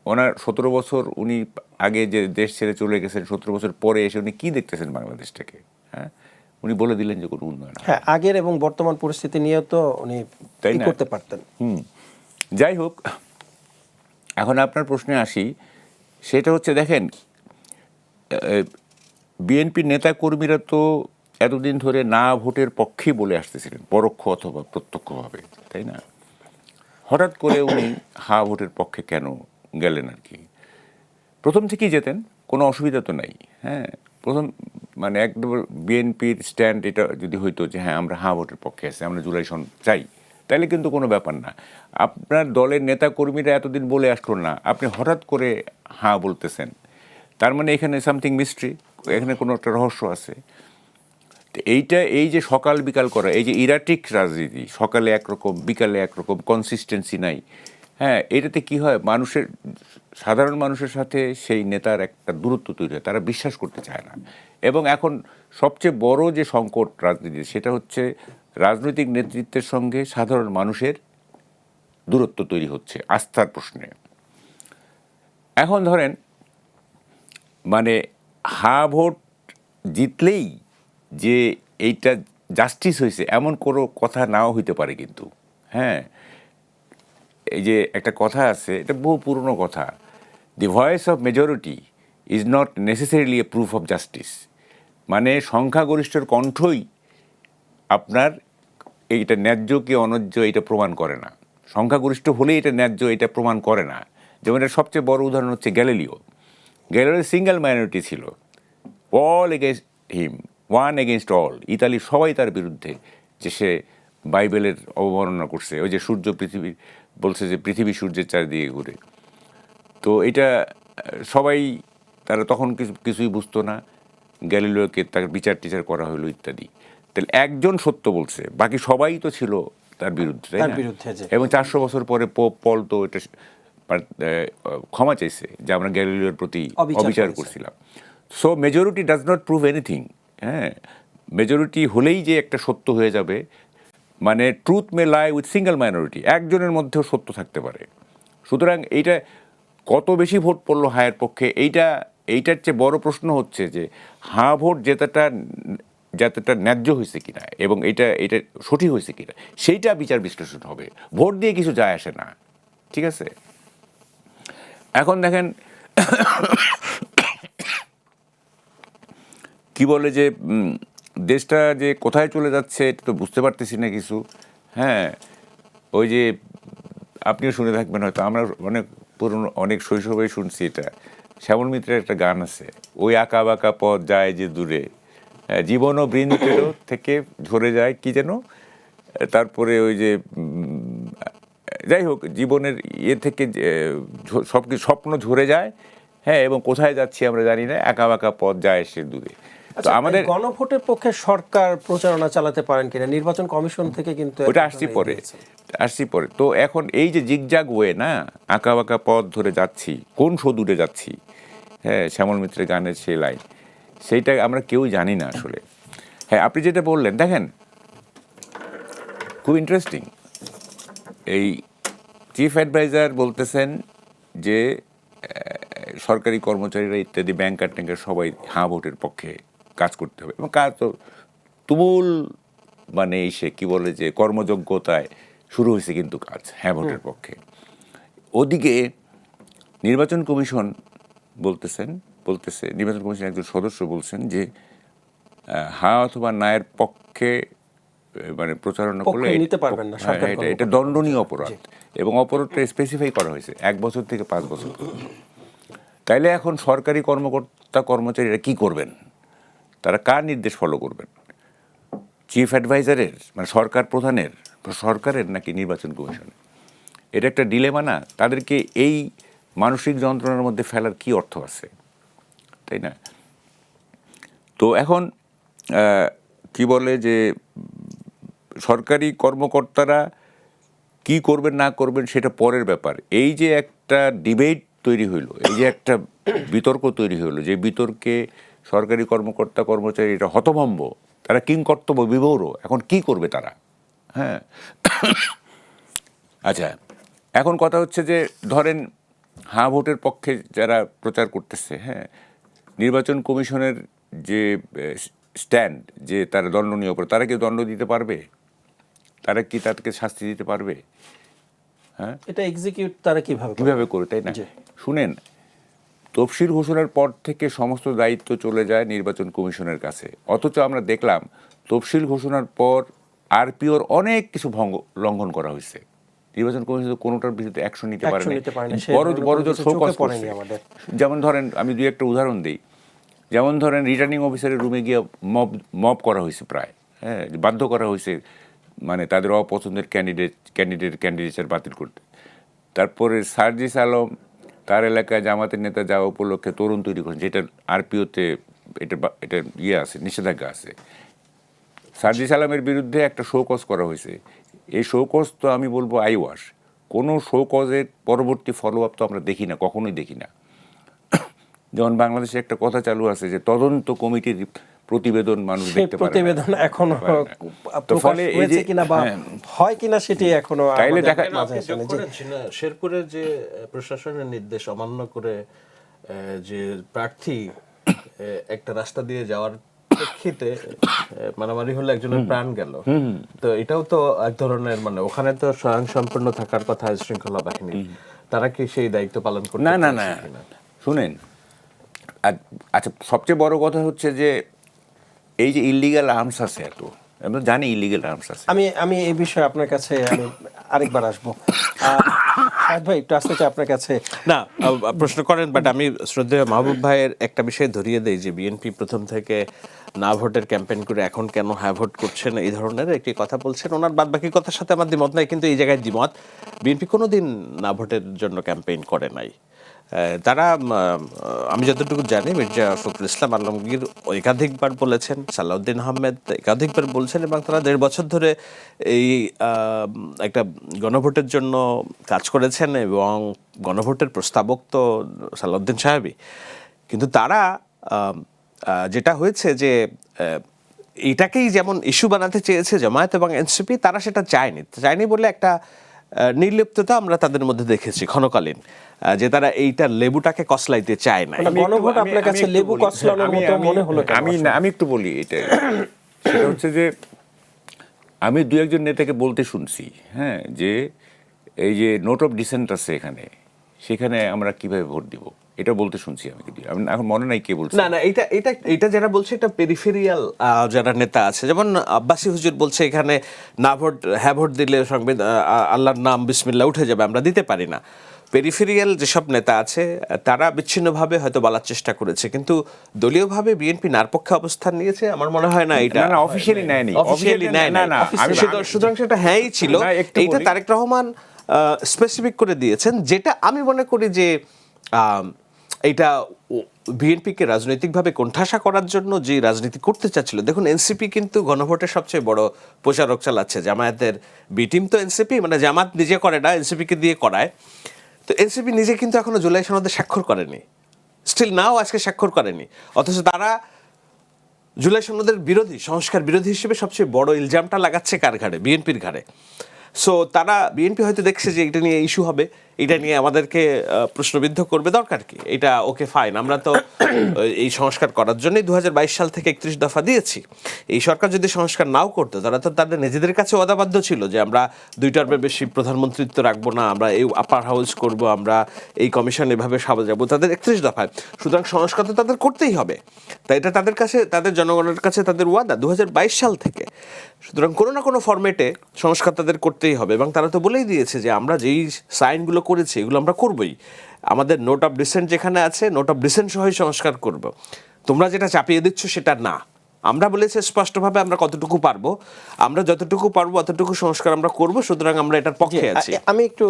ওনার 17 বছর উনি আগে যে দেশ ছেড়ে চলে গেছেন, 17 বছর পরে এসে উনি কী দেখতেছেন বাংলাদেশটাকে? হ্যাঁ, উনি বলে দিলেন যে কোনো উন্নয়ন। হ্যাঁ, আগের এবং বর্তমান পরিস্থিতি নিয়ে তো উনি তাই করতে পারতেন। যাই হোক, এখন আপনার প্রশ্নে আসি। সেটা হচ্ছে, দেখেন, বিএনপির নেতাকর্মীরা তো এতদিন ধরে না ভোটের পক্ষেই বলে আসতেছিলেন, পরোক্ষ অথবা প্রত্যক্ষভাবে, তাই না? হঠাৎ করে উনি হা ভোটের পক্ষে কেন গেলেন আর কি? প্রথম থেকেই যেতেন, কোনো অসুবিধা তো নাই। হ্যাঁ, প্রথম মানে একদম বিএনপির স্ট্যান্ড এটা যদি হইতো যে হ্যাঁ, আমরা হা ভোটের পক্ষে আছি, আমরা জুলাই সন চাই, তাহলে কিন্তু কোনো ব্যাপার না। আপনার দলের নেতাকর্মীরা এতদিন বলে আসলো না, আপনি হঠাৎ করে হা বলতেছেন, তার মানে এখানে সামথিং মিস্ট্রি, এখানে কোনো একটা রহস্য আছে। তো এইটা, এই যে সকাল বিকাল করা, এই যে ইরাটিক রাজনীতি, সকালে একরকম বিকালে একরকম, কনসিস্টেন্সি নাই, হ্যাঁ, এটাতে কি হয়, মানুষের, সাধারণ মানুষের সাথে সেই নেতার একটা দূরত্ব তৈরি হয়, তারা বিশ্বাস করতে চায় না। এবং এখন সবচেয়ে বড় যে সংকট রাজনীতি, সেটা হচ্ছে রাজনৈতিক নেতৃত্বের সঙ্গে সাধারণ মানুষের দূরত্ব তৈরি হচ্ছে আস্থার প্রশ্নে। এখন ধরেন, মানে হা ভোট জিতলেই যে এইটা জাস্টিস হয়েছে এমন কোনো কথা নাও হইতে পারে কিন্তু। হ্যাঁ, এই যে একটা কথা আছে, এটা বহু পুরনো কথা, the voice of majority is not necessarily A proof of justice. মানে সংখ্যাগরিষ্ঠের কণ্ঠই আপনার এইটা ন্যায্য কি অন্যায্য এটা প্রমাণ করে না, সংখ্যাগরিষ্ঠ হলেই এটা ন্যায্য এটা প্রমাণ করে না। যেমন এর সবচেয়ে বড় উদাহরণ হচ্ছে গ্যালিলিও সিঙ্গেল মাইনরিটি ছিল, all against him, one against all, ইতালির সবাই তার বিরুদ্ধে, যে সে বাইবেলের অবমাননা করছে, ওই যে সূর্য পৃথিবী বলছে যে পৃথিবী সূর্যের চারিদিকে ঘুরে। তো এটা সবাই, তারা তখন কিছুই বুঝতো না, গ্যালিলিওকে তার বিচার টিচার করা হলো ইত্যাদি। তাহলে একজন সত্য বলছে, বাকি সবাই তো ছিল তার বিরুদ্ধে, তাই না? এবং 400 বছর পরে পোপ পল তো এটা ক্ষমা চাইছে যে আমরা গ্যালিলিওর প্রতি অবিচার করছিলাম। So majority does not prove anything. হ্যাঁ, মেজরিটি হলেই যে একটা সত্য হয়ে যাবে, মানে truth May lie with single minority, একজনের মধ্যেও সত্য থাকতে পারে। সুতরাং এইটা কত বেশি ভোট পড়লো হায়ের পক্ষে, এইটার চেয়ে বড় প্রশ্ন হচ্ছে যে হাঁ ভোট যতটা ন্যায্য হয়েছে কিনা এবং এটা সঠিক হয়েছে কিনা, সেইটা বিচার বিশ্লেষণ হবে। ভোট দিয়ে কিছু যায় আসে না, ঠিক আছে? এখন দেখেন কি বলে যে দেশটা যে কোথায় চলে যাচ্ছে এটা তো বুঝতে পারতেছি না কিছু। হ্যাঁ, ওই যে আপনিও শুনে থাকবেন হয়তো, আমরা অনেক পুরনো, অনেক শৈশবে শুনছি এটা, শ্যামল মিত্রের একটা গান আছে, ওই আঁকা বাঁকা পথ যায় যে দূরে, জীবন ও বৃন্তেরও থেকে ঝরে যায় কি যেন, তারপরে ওই যে যাই হোক জীবনের ইয়ে থেকে সব কিছু স্বপ্ন ঝরে যায়, হ্যাঁ, এবং কোথায় যাচ্ছি আমরা জানি না, একা বাঁকা পথ যায় সে দূরে। তো আমাদের গণভোটের পক্ষে সরকার প্রচারণা চালাতে পারেন কিনা, নির্বাচন কমিশন থেকে কিন্তু ওটা আসছি পরে। তো এখন এই যে জিগজাগ ওয়ে না, আঁকা বাঁকা পথ ধরে যাচ্ছি, কোন সদূরে যাচ্ছি, হ্যাঁ, শ্যামল মিত্রের গানের সেই লাইন, সেইটা আমরা কেউই জানি না আসলে। হ্যাঁ, আপনি যেটা বললেন দেখেন খুব ইন্টারেস্টিং, এই চিফ অ্যাডভাইজার বলতেছেন যে সরকারি কর্মচারীরা ইত্যাদি ব্যাংকার ট্যাঙ্কার সবাই হ্যাঁ ভোটের পক্ষে কাজ করতে হবে, এবং কাজ তো তুমুল মানে সে কি বলে যে কর্মযোগ্যতায় শুরু হয়েছে কিন্তু কাজ হ্যাঁ ভোটের পক্ষে। ওদিকে নির্বাচন কমিশন বলতেছে নির্বাচন কমিশন একজন সদস্য বলছেন যে হ্যাঁ অথবা নায়ের পক্ষে মানে প্রচারণা করলে এটা দণ্ডনীয় অপরাধ, এবং অপরাধটা স্পেসিফাই করা হয়েছে 1 বছর থেকে 5 বছর। তাইলে এখন সরকারি কর্মকর্তা কর্মচারীরা কি করবেন? তারা কার নির্দেশ ফলো করবেন? চিফ অ্যাডভাইজারের, মানে সরকার প্রধানের, সরকারের, নাকি নির্বাচন কমিশনের? এটা একটা ডিলেমা না? তাদেরকে এই মানসিক যন্ত্রণার মধ্যে ফেলার কি অর্থ আছে, তাই না? তো এখন কি বলে যে সরকারি কর্মকর্তারা কি করবেন না করবেন সেটা পরের ব্যাপার। এই যে একটা ডিবেট তৈরি হইলো, এই যে একটা বিতর্ক তৈরি হইলো, যে বিতর্কে সরকারি কর্মকর্তা কর্মচারীরা হতভম্ব, তারা কিংকর্তব্য বিভোর, এখন কি করবে তারা? হ্যাঁ, আচ্ছা, এখন কথা হচ্ছে যে ধরেন হ্যাঁ ভোটের পক্ষে যারা প্রচার করতেছে, হ্যাঁ, নির্বাচন কমিশনের যে স্ট্যান্ড যে তারা দণ্ডনীয় অপরাধ, তারা কি দণ্ড দিতে পারবে? তারা কি তাদেরকে শাস্তি দিতে পারবে? হ্যাঁ, এটা এক্সিকিউট তারা কিভাবে করে, তাই না? শুনেন, তফসিল ঘোষণার পর থেকে সমস্ত দায়িত্ব চলে যায় নির্বাচন কমিশনের কাছে, অথচ আমরা দেখলাম তফসিল ঘোষণার পর আরপিওর অনেক কিছু লঙ্ঘন করা হয়েছে। নির্বাচন কমিশন কোনোটার বিরুদ্ধে অ্যাকশন নিতে পারে না, বড় জোর শোকজ করছে। যেমন ধরেন আমি দুই একটা উদাহরণ দিই, যেমন ধরেন রিটার্নিং অফিসারের রুমে গিয়ে মব করা হয়েছে প্রায়, হ্যাঁ, বাধ্য করা হয়েছে মানে তাদের অপছন্দের ক্যান্ডিডেটের বাতিল করতে। তারপরে সার্জিস আলম তার এলাকায় জামাতের নেতা যাওয়া উপলক্ষে তরুণ তৈরি করেন, যেটা আরপিওতে এটা ইয়ে আছে, নিষেধাজ্ঞা আছে। সার্জিস আলমের বিরুদ্ধে একটা শোকজ করা হয়েছে। এই শোকজ তো আমি বলবো আইওয়াশ, কোনো শোকজের পরবর্তী ফলো আপ তো আমরা দেখি না, কখনোই দেখি না। যেমন বাংলাদেশে একটা কথা চালু আছে যে তদন্ত কমিটির প্রতিবেদন মানুষ দেখতে পারে, প্রতিবেদন এখনো প্রকাশ হয়েছে কিনা বা হয় কিনা সেটি এখনো তাইলে দেখা শেরপুরের যে প্রশাসনের নির্দেশ অমান্য করে যে প্রার্থী একটা রাস্তা দিয়ে যাওয়ার প্রেক্ষিতে মারামারি হলে একজনের প্রাণ গেল, তো এটাও তো এক ধরনের মানে ওখানে তো স্বয়ংসম্পূর্ণ থাকার কথা শৃঙ্খলা বাহিনী, তারা কি সেই দায়িত্ব পালন করতে? না, শুনেন, আচ্ছা, সবচেয়ে বড় কথা হচ্ছে যে এই যে ইলিগাল আর্মস আছে, এত আমরা জানি ইলিগাল আর্মস আছে। আমি এই বিষয়ে আপনার কাছে আমি আরেকবার আসবো। শাহেদ ভাই একটু আসতে চাই আপনার কাছে। না, প্রশ্ন করেন, বাট আমি শ্রদ্ধেয় মাহবুব ভাইয়ের একটা বিষয় ধরিয়ে দেই যে বিএনপি প্রথম থেকে না ভোটের ক্যাম্পেইন করে এখন কেন হ্যাঁ ভোট করছেন এই ধরনের একটি কথা বলছেন। ওনার বাদ বাকি কথার সাথে আমার দ্বিমত নাই, কিন্তু এই জায়গায় দ্বিমত। বিএনপি কোনোদিন না ভোটের জন্য ক্যাম্পেইন করে নাই। তারা, আমি যতটুকু জানি, মির্জা ফখরুল ইসলাম আলমগীর একাধিকবার বলেছেন, সালাউদ্দিন আহমেদ একাধিকবার বলছেন, এবং তারা 1.5 বছর ধরে এই একটা গণভোটের জন্য কাজ করেছেন, এবং গণভোটের প্রস্তাবক তো সালাউদ্দিন সাহেবই। কিন্তু তারা যেটা হয়েছে যে এটাকেই যেমন ইস্যু বানাতে চেয়েছে জামায়াত এবং এনসিপি, তারা সেটা চায়নি বলে একটা নির্লিপ্ততা আমরা তাদের মধ্যে দেখেছি ক্ষণকালীন, যে তারা এইটা লেবুটাকে কসলাইতে চায় না। গণভোট আপনার কাছে লেবু কসলানোর মতো মনে হলো? আমি একটু বলি, এটা সেটা হচ্ছে যে আমি 2-1 নেতাকে বলতে শুনছি, হ্যাঁ, যে এই যে নোট অফ ডিসেন্ট আছে এখানে, সেখানে আমরা কিভাবে ভোট দিব। এটা বলতে শুনছি আমি, কিন্তু আমি এখন মনে নাই কে বলছে। না না, এটা এটা এটা যারা বলছে এটা পেরিফেরিয়াল যারা নেতা আছে, যেমন আব্বাসী হুজুর বলছে এখানে না ভোট হ্যাঁ ভোট দিলে সংবিধান আল্লাহর নাম বিসমিল্লাহ উঠে যাবে, আমরা দিতে পারি না। পেরিফেরিয়াল যেসব নেতা আছে তারা বিচ্ছিন্নভাবে হয়তো বলার চেষ্টা করেছে, কিন্তু দলীয়ভাবে বিএনপি নার পক্ষে অবস্থান নিয়েছে আমার মনে হয় না এটা না অফিশিয়ালি নেয়নি, অফিশিয়ালি নেয় না। সুতরাং সেটা হ্যাঁই ছিল, এইটা তারেক রহমান স্পেসিফিক করে দিয়েছেন, যেটা আমি মনে করি যে এইটা বিএনপিকে রাজনৈতিকভাবে কোণঠাসা করার জন্য যে রাজনীতি করতে চাচ্ছিল। দেখুন এনসিপি কিন্তু গণভোটের সবচেয়ে বড় প্রচারক চালাচ্ছে, জামায়াতের বি টিম তো এনসিপি, মানে জামাত নিজে করে না, এনসিপিকে দিয়ে করায়। তো এনসিপি নিজে কিন্তু এখনো জুলাই সনদে স্বাক্ষর করেনি, স্টিল নাও আজকে স্বাক্ষর করেনি, অথচ তারা জুলাই সনদের বিরোধী, সংস্কার বিরোধী হিসেবে সবচেয়ে বড় ইলজামটা লাগাচ্ছে কার ঘাড়ে? বিএনপির ঘাড়ে। সো তারা বিএনপি হয়তো দেখছে যে এটা নিয়ে ইস্যু হবে, এটা নিয়ে আমাদেরকে প্রশ্নবিদ্ধ করবে, দরকার কি, এটা ওকে ফাইন, আমরা তো এই সংস্কার করার জন্যই 2022 সাল থেকে 31 দফা দিয়েছি। এই সরকার যদি সংস্কার নাও করতো, তারা তো তাদের নিজেদের কাছে ওয়াদাবাধ্য ছিল যে আমরা 2 টার্মের বেশি প্রধানমন্ত্রিত্ব রাখবো না, আমরা এই আপার হাউস করব, আমরা এই কমিশন এভাবে সাজাবো, তাদের 31 দফায়। সুতরাং সংস্কার তো তাদের করতেই হবে, তাই এটা তাদের কাছে, তাদের জনগণের কাছে তাদের ওয়াদা 2022 সাল থেকে। সুতরাং কোনো না কোনো ফরম্যাটে সংস্কার তাদের করতেই হবে, এবং তারা তো বলেই দিয়েছে যে আমরা যেই সাইনগুলো করেছি এগুলো আমরা করবই। আমাদের নোট অফ ডিসেন্ট যেখানে আছে, নোট অফ ডিসেন্ট সহই সংস্কার করব। তোমরা যেটা চাপিয়ে দিচ্ছ সেটা না, আমরা বলেছি স্পষ্টভাবে আমরা কতটুকু পারবো, আমরা যতটুকু পারবো অতটুকু সংস্কার আমরা করব, সুতরাং আমরা এটার পক্ষে আছি। আমি একটু,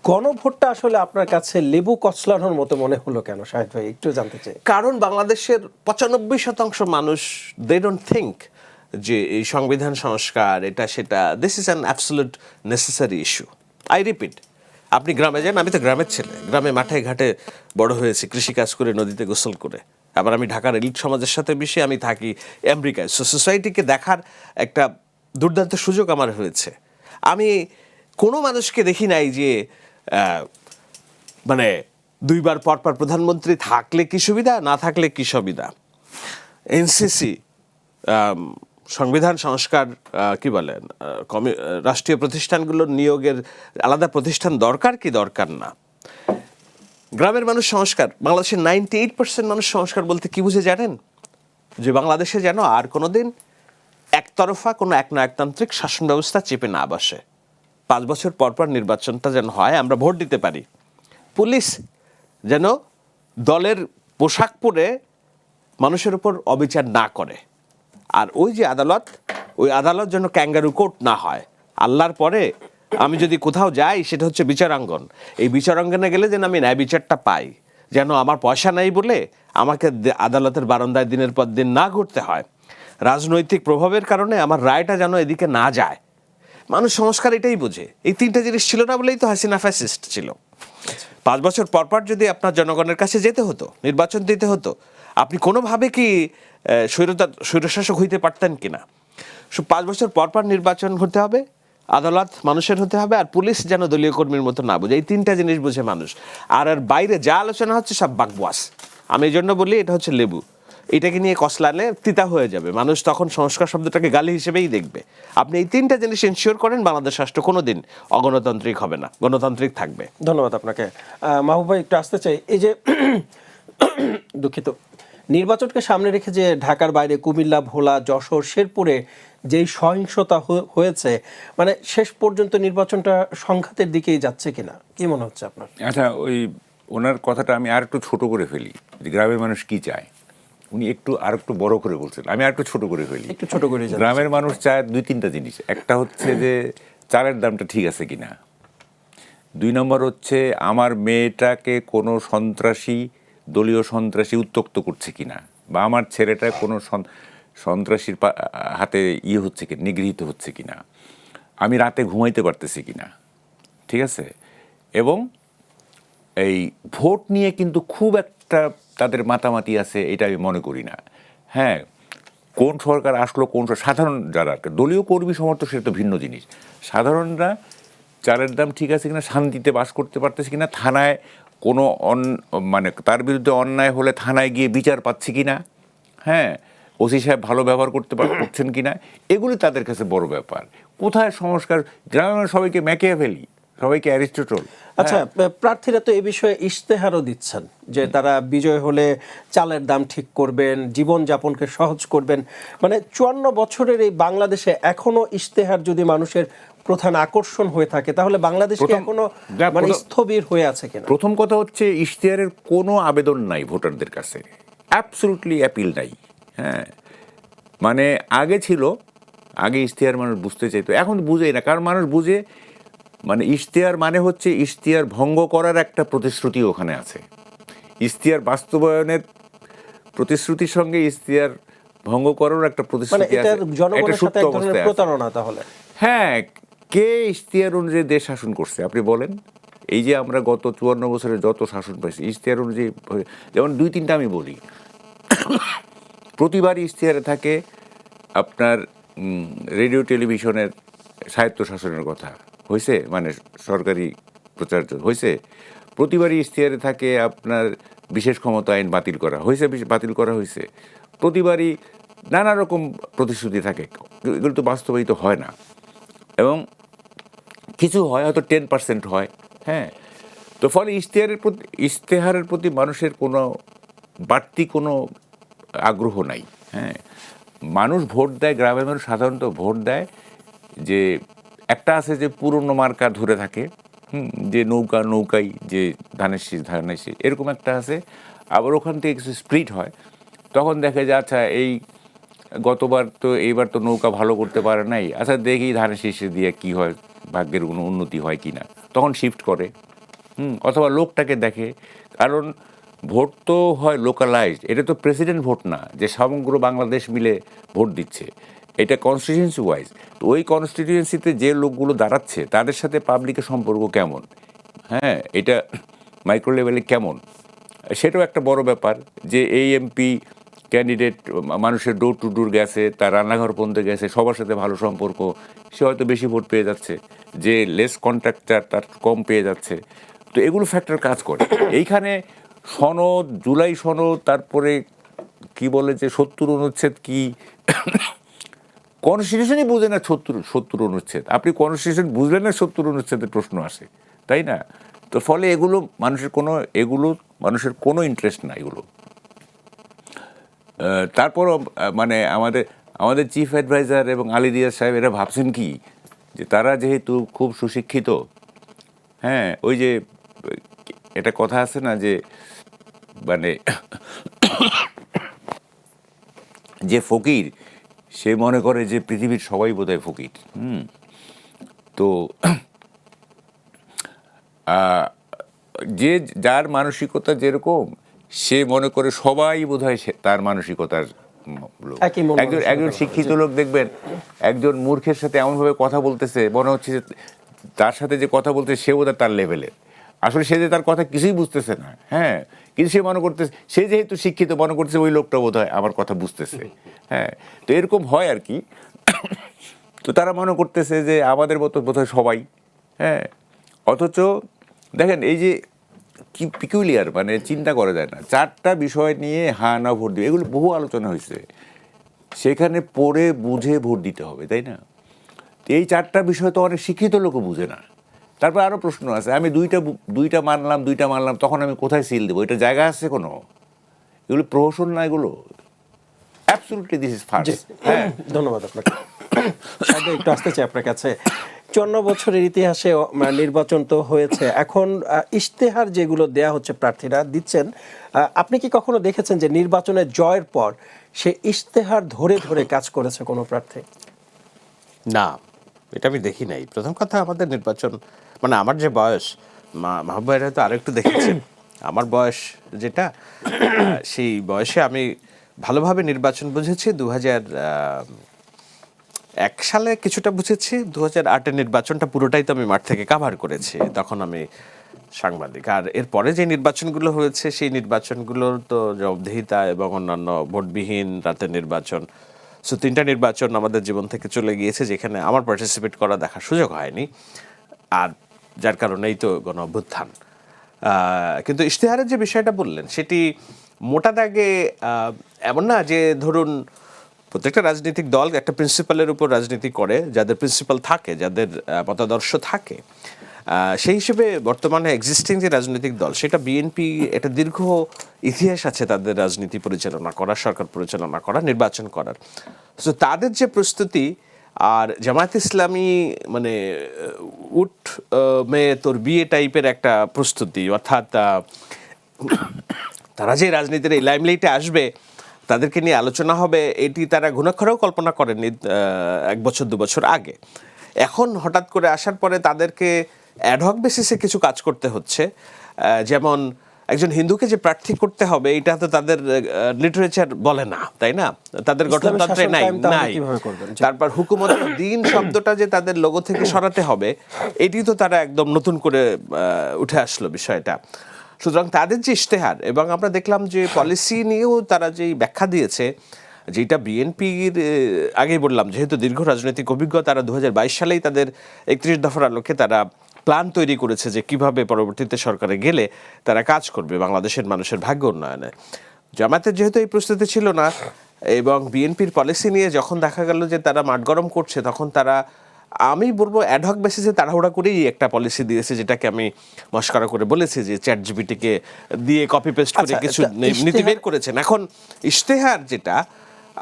গণভোটটা আসলে আপনার কাছে লেবু কচলানোর মতো মনে হলো কেন শাহেদ ভাই, একটু জানতে চাই। কারণ বাংলাদেশের 95% মানুষ দে ডোন্ট থিঙ্ক যে এই সংবিধান সংস্কার এটা সেটা, this is an absolute necessary issue. I repeat, আপনি গ্রামে যান, আমি তো গ্রামের ছেলে, গ্রামে মাঠে ঘাটে বড় হয়েছি, কৃষিকাজ করে, নদীতে গোসল করে। আবার আমি ঢাকার এলিট সমাজের সাথে মিশে আমি থাকি আমেরিকায়। সোসাইটিকে দেখার একটা দুর্দান্ত সুযোগ আমার হয়েছে। আমি কোনো মানুষকে দেখি নাই যে মানে 2 বার পর পর প্রধানমন্ত্রী থাকলে কি সুবিধা, না থাকলে কি সুবিধা। এনসিসি, সংবিধান সংস্কার, কি বলেন, রাষ্ট্রীয় প্রতিষ্ঠানগুলোর নিয়োগের আলাদা প্রতিষ্ঠান দরকার কি দরকার না। গ্রামের মানুষ সংস্কার, বাংলাদেশের 98% মানুষ সংস্কার বলতে কি বুঝে জানেন? যে বাংলাদেশে যেন আর কোনোদিন একতরফা কোনো একনায়কতান্ত্রিক শাসন ব্যবস্থা চেপে না বসে। 5 বছর পর পর নির্বাচনটা যেন হয়, আমরা ভোট দিতে পারি। পুলিশ যেন দলের পোশাক পরে মানুষের উপর অবিচার না করে। আর ওই যে আদালত, ওই আদালত যেন ক্যাঙ্গারু কোর্ট না হয়। আল্লাহর পরে আমি যদি কোথাও যাই সেটা হচ্ছে বিচারাঙ্গন। এই বিচারাঙ্গনে গেলে যেন আমি ন্যায় বিচারটা পাই, যেন আমার পয়সা নেই বলে আমাকে আদালতের বারান্দায় দিনের পর দিন না ঘুরতে হয়। রাজনৈতিক প্রভাবের কারণে আমার রায়টা যেন এদিকে না যায়। মানুষ সংস্কার এটাই বোঝে। এই 3টা জিনিস ছিল না বলেই তো হাসিনা ফ্যাসিস্ট ছিল। 5 বছর পর পর যদি আপনার জনগণের কাছে যেতে হতো, নির্বাচন দিতে হতো, আপনি কোনোভাবে কি স্বৈরশাসক হইতে পারতেন কিনা? 5 বছর পর পর নির্বাচন হতে হবে, আদালত মানুষের হতে হবে, আর পুলিশ যেন দলীয় কর্মীর মতো না বোঝে। এই 3টা জিনিস বোঝে মানুষ। আর বাইরে যা আলোচনা হচ্ছে সব বাকবাস। আমি এই জন্য বলি এটা হচ্ছে লেবু, এটাকে নিয়ে কসলালে তিতা হয়ে যাবে। মানুষ তখন সংস্কার শব্দটাকে গালি হিসেবেই দেখবে। আপনি এই 3টা জিনিস এনশিওর করেন, বাংলাদেশ রাষ্ট্র কোনোদিন অগণতান্ত্রিক হবে না, গণতান্ত্রিক থাকবে। ধন্যবাদ আপনাকে। মাহবুব ভাই, একটু আসতে চাই, এই যে দুঃখিত, নির্বাচনকে সামনে রেখে যে ঢাকার বাইরে কুমিল্লা, ভোলা, যশোর, শেরপুরে যেই সহিংসতা হয়েছে, মানে শেষ পর্যন্ত নির্বাচনটা সংঘাতের দিকেই যাচ্ছে কিনা, কি মনে হচ্ছে আপনার? আচ্ছা, ওই ওনার কথাটা আমি আর একটু ছোট করে ফেলি, যে গ্রামের মানুষ কি চায়। উনি আর একটু বড় করে বলছেন, আমি আর একটু ছোট করে ফেলি। একটু ছোট করে। গ্রামের মানুষ চায় 2-3টা জিনিস। একটা হচ্ছে যে চালের দামটা ঠিক আছে কিনা। 2 নম্বর হচ্ছে আমার মেয়েটাকে কোনো সন্ত্রাসী, দলীয় সন্ত্রাসী উত্ত্যক্ত করছে কিনা, বা আমার ছেলেটা কোনো সন্ত্রাসীর হাতে হচ্ছে কি, নিগৃহীত হচ্ছে কিনা, আমি রাতে ঘুমাইতে পারতেছি কিনা, ঠিক আছে। এবং এই ভোট নিয়ে কিন্তু খুব একটা তাদের মাতামাতি আছে, এটা আমি মনে করি না। হ্যাঁ, কোন সরকার আসলো, সাধারণ যারা দলীয় কর্মী সমর্থক সেটা তো ভিন্ন জিনিস। সাধারণরা চালের দাম ঠিক আছে কিনা, শান্তিতে বাস করতে পারতেছে কিনা, থানায় কোনো মানে তার বিরুদ্ধে অন্যায় হলে থানায় গিয়ে বিচার পাচ্ছে কিনা, হ্যাঁ, ওসি সাহেব ভালো ব্যবহার করছেন কিনা, এগুলি তাদের কাছে বড় ব্যাপার। কোথায় সংস্কার, গ্রামের সবাইকে মেকিয়ে ফেলি, সবাইকে অ্যারিস্টটল। আচ্ছা, প্রার্থীরা তো এই বিষয়ে ইশতেহারও দিচ্ছেন যে তারা বিজয় হলে চালের দাম ঠিক করবেন, জীবনযাপনকে সহজ করবেন। মানে 54 বছরের এই বাংলাদেশে এখনো ইশতেহার যদি মানুষের প্রধান আকর্ষণ হয়ে থাকে, তাহলে বাংলাদেশ কি এখনো মানে স্থবির হয়ে আছে কিনা? প্রথম কথা হচ্ছে ইশতেহারের কোনো আবেদন নাই ভোটারদের কাছে, অ্যাবসলিউটলি অ্যাপিল নাই। হ্যাঁ, মানে আগে ছিল, আগে ইশতেহার মানুষ বুঝতে চাইতো, এখন বুঝেই না। কারণ মানুষ বুঝে মানে ইশতেহার মানে হচ্ছে ইশতেহার ভঙ্গ করার একটা প্রতিশ্রুতি ওখানে আছে। ইশতেহার বাস্তবায়নের প্রতিশ্রুতির সঙ্গে ইশতেহার ভঙ্গ করার একটা মানে প্রতিশ্রুতি এটা আছে, জনগণের একটা সাথে সুপ্ত এক ধরনের অবস্থায় আছে। প্রতারণা তাহলে। হ্যাঁ, কে ইশতেহার অনুযায়ী দেশ শাসন করছে আপনি বলেন? এই যে আমরা গত 54 বছরে যত শাসন পাইছি ইশতেহার অনুযায়ী, যেমন 2-3টা আমি বলি। প্রতিবারই ইশতেহারে থাকে আপনার রেডিও টেলিভিশনের স্বায়ত্তশাসনের কথা হয়েছে, মানে সরকারি প্রচার হয়েছে। প্রতিবারই ইশতেহারে থাকে আপনার বিশেষ ক্ষমতা আইন বাতিল করা হয়েছে, বাতিল করা হয়েছে। প্রতিবারই নানা রকম প্রতিশ্রুতি থাকে, এগুলো তো বাস্তবায়িত হয় না, এবং কিছু হয় হয়তো 10% হয়। হ্যাঁ, তো ফলে ইশতেহারের প্রতি মানুষের কোনো বাড়তি কোনো আগ্রহ নাই। হ্যাঁ, মানুষ ভোট দেয়, গ্রামের মানুষ সাধারণত ভোট দেয় যে একটা আছে যে পুরনো মার্কা ধরে থাকে, যে নৌকাই যে ধানের শীষ এরকম একটা আছে। আবার ওখান থেকে কিছু স্প্লিট হয়, তখন দেখে যে আচ্ছা এই গতবার তো এইবার তো নৌকা ভালো করতে পারে নাই, আচ্ছা দেখি ধানের শীষে দিয়ে কি হয়, ভাগ্যের কোনো উন্নতি হয় কি না, তখন শিফট করে। অথবা লোকটাকে দেখে, কারণ ভোট তো হয় লোকালাইজড, এটা তো প্রেসিডেন্ট ভোট না যে সমগ্র বাংলাদেশ মিলে ভোট দিচ্ছে, এটা কনস্টিটিউয়েন্সি ওয়াইজ। তো ওই কনস্টিটিউয়েন্সিতে যে লোকগুলো দাঁড়াচ্ছে তাদের সাথে পাবলিকের সম্পর্ক কেমন, হ্যাঁ, এটা মাইক্রো লেভেলে কেমন, সেটাও একটা বড় ব্যাপার। যে এই এমপি ক্যান্ডিডেট মানুষের ডোর টু ডোর গেছে, তার রান্নাঘর পর্যন্ত গেছে, সবার সাথে ভালো সম্পর্ক, সে হয়তো বেশি ভোট পেয়ে যাচ্ছে। যে লেস কন্ট্রাক্টার তার কম পেয়ে যাচ্ছে। তো এগুলো ফ্যাক্টর কাজ করে এইখানে। সনদ, জুলাই সনদ, তারপরে কি বলে যে 70 অনুচ্ছেদ, কি কনস্টিটিউশনই বুঝে না 70 অনুচ্ছেদ। আপনি কনস্টিটিউশন বুঝলেন না, 70 অনুচ্ছেদের প্রশ্ন আসে, তাই না? তো ফলে এগুলো মানুষের কোনো ইন্টারেস্ট না এগুলো। তারপরও মানে আমাদের চিফ অ্যাডভাইজার এবং আলী রিয়াজ সাহেব এরা ভাবছেন কি যে তারা যেহেতু খুব সুশিক্ষিত, হ্যাঁ, ওই যে এটা কথা আছে না যে মানে যে ফকির সে মনে করে যে পৃথিবীর সবাই বোধহয় ফকির। তো যে যার মানসিকতা যেরকম সে মনে করে সবাই বোধহয় তার মানসিকতার লোক। একজন শিক্ষিত লোক দেখবেন একজন মূর্খের সাথে এমনভাবে কথা বলতেছে, মনে হচ্ছে যে তার সাথে যে কথা বলতে সে বোধহয় তার লেভেলের, আসলে সে যে তার কথা কিছুই বুঝতেছে না। হ্যাঁ, কিন্তু সে মনে করতেছে, সে যেহেতু শিক্ষিত মনে করতেছে ওই লোকটা বোধহয় আমার কথা বুঝতেছে। হ্যাঁ, তো এরকম হয় আর কি। তো তারা মনে করতেছে যে আমাদের মতো বোধহয় সবাই। হ্যাঁ, অথচ দেখেন এই যে কি পিকুলিয়ার, মানে চিন্তা করা যায় না। 4টা বিষয় নিয়ে হ্যাঁ না ভোট দিবে, এগুলো বহু আলোচনা হয়েছে, সেখানে পড়ে বুঝে ভোট দিতে হবে, তাই না? এই 4টা বিষয় তো অনেক শিক্ষিত লোকও বুঝে না। তারপর আরও প্রশ্ন আছে, আমি দুইটা মানলাম, তখন আমি কোথায় সিল দেবো? এটা জায়গা আছে কোনো? এগুলো প্রহসন না, এগুলো অ্যাবসলিউটলি দিস ইজ ফার্স্ট। হ্যাঁ, ধন্যবাদ আপনাকে। একটু আসতে চাই আপনার কাছে। 54 বছরের ইতিহাসে নির্বাচন তো হয়েছে, এখন ইশতেহার যেগুলো দেয়া হচ্ছে প্রার্থীরা দিচ্ছেন, আপনি কি কখনো দেখেছেন যে নির্বাচনে জয়ের পর সে ইশতেহার ধরে ধরে কাজ করেছে কোনো প্রার্থী? না, এটা আমি দেখি নাই। প্রথম কথা, আমাদের নির্বাচন মানে আমার যে বয়স, মাহবুব ভাইরা হয়তো আরেকটু দেখেছেন, আমার বয়স যেটা, সেই বয়সে আমি ভালোভাবে নির্বাচন বুঝেছি। 2001 সালে কিছুটা বুঝেছি, 2008-এর নির্বাচনটা পুরোটাই তো আমি মাঠ থেকে কাভার করেছি, তখন আমি সাংবাদিক। আর এরপরে যে নির্বাচনগুলো হয়েছে সেই নির্বাচনগুলোর তো জবাবদিহিতা এবং অন্যান্য ভোটবিহীন রাতের নির্বাচন, সো 3টা নির্বাচন আমাদের জীবন থেকে চলে গিয়েছে যেখানে আমার পার্টিসিপেট করা দেখার সুযোগ হয়নি, আর যার কারণেই তো গণ অভ্যুত্থান। কিন্তু ইশতেহারের যে বিষয়টা বললেন সেটি মোটা দাগে এমন না যে ধরুন প্রত্যেকটা রাজনৈতিক দল একটা প্রিন্সিপালের উপর রাজনীতি করে, যাদের প্রিন্সিপাল থাকে, যাদের মতাদর্শ থাকে, সেই হিসেবে বর্তমানে এক্সিস্টিং যে রাজনৈতিক দল সেটা বিএনপি, একটা দীর্ঘ ইতিহাস আছে তাদের রাজনীতি পরিচালনা করার, সরকার পরিচালনা করার, নির্বাচন করার। তো তাদের যে প্রস্তুতি আর জামায়াত ইসলামী মানে উঠ মেয়ে তোর বিয়ে টাইপের একটা প্রস্তুতি, অর্থাৎ তারা যে রাজনীতির এই লাইমলাইটে আসবে, তাদেরকে নিয়ে আলোচনা হবে, এটি তারা ঘুণাক্ষরেও কল্পনা করেননি 1 বছর 2 বছর আগে। এখন হঠাৎ করে আসার পরে তাদেরকে অ্যাডহক বেসিসে কিছু কাজ করতে হচ্ছে। যেমন একজন হিন্দুকে যে প্রার্থী করতে হবে, এটা তো তাদের লিটারেচার বলে না, তাই না? তাদের গঠনতন্ত্রে নাই। তারপর হুকুমত দিন শব্দটা যে তাদের লোগো থেকে সরাতে হবে, এটি তো তারা একদম নতুন করে উঠে আসলো বিষয়টা। সুতরাং তাদের যে ইশতেহার, এবং আমরা দেখলাম যে পলিসি নিয়েও তারা যেই ব্যাখ্যা দিয়েছে, যেটা বিএনপির আগেই বললাম, যেহেতু দীর্ঘ রাজনৈতিক অভিজ্ঞতা, তারা 2022 সালেই তাদের 31 দফার আলোকে তারা প্ল্যান তৈরি করেছে যে কিভাবে পরবর্তীতে সরকারে গেলে তারা কাজ করবে বাংলাদেশের মানুষের ভাগ্য উন্নয়নে। জামায়াতের যেহেতু এই প্রস্তুতি ছিল না, এবং বিএনপির পলিসি নিয়ে যখন দেখা গেল যে তারা মাঠ গরম করছে, তখন তারা, আমি বলবো অ্যাডহক বেসিসে তাড়াহুড়া করেই একটা পলিসি দিয়েছে, যেটাকে আমি মস্করা করে বলেছি যে চ্যাট জিপিটিকে দিয়ে কপি পেস্ট করে কিছু নীতি বের করেছেন। এখন ইশতেহার যেটা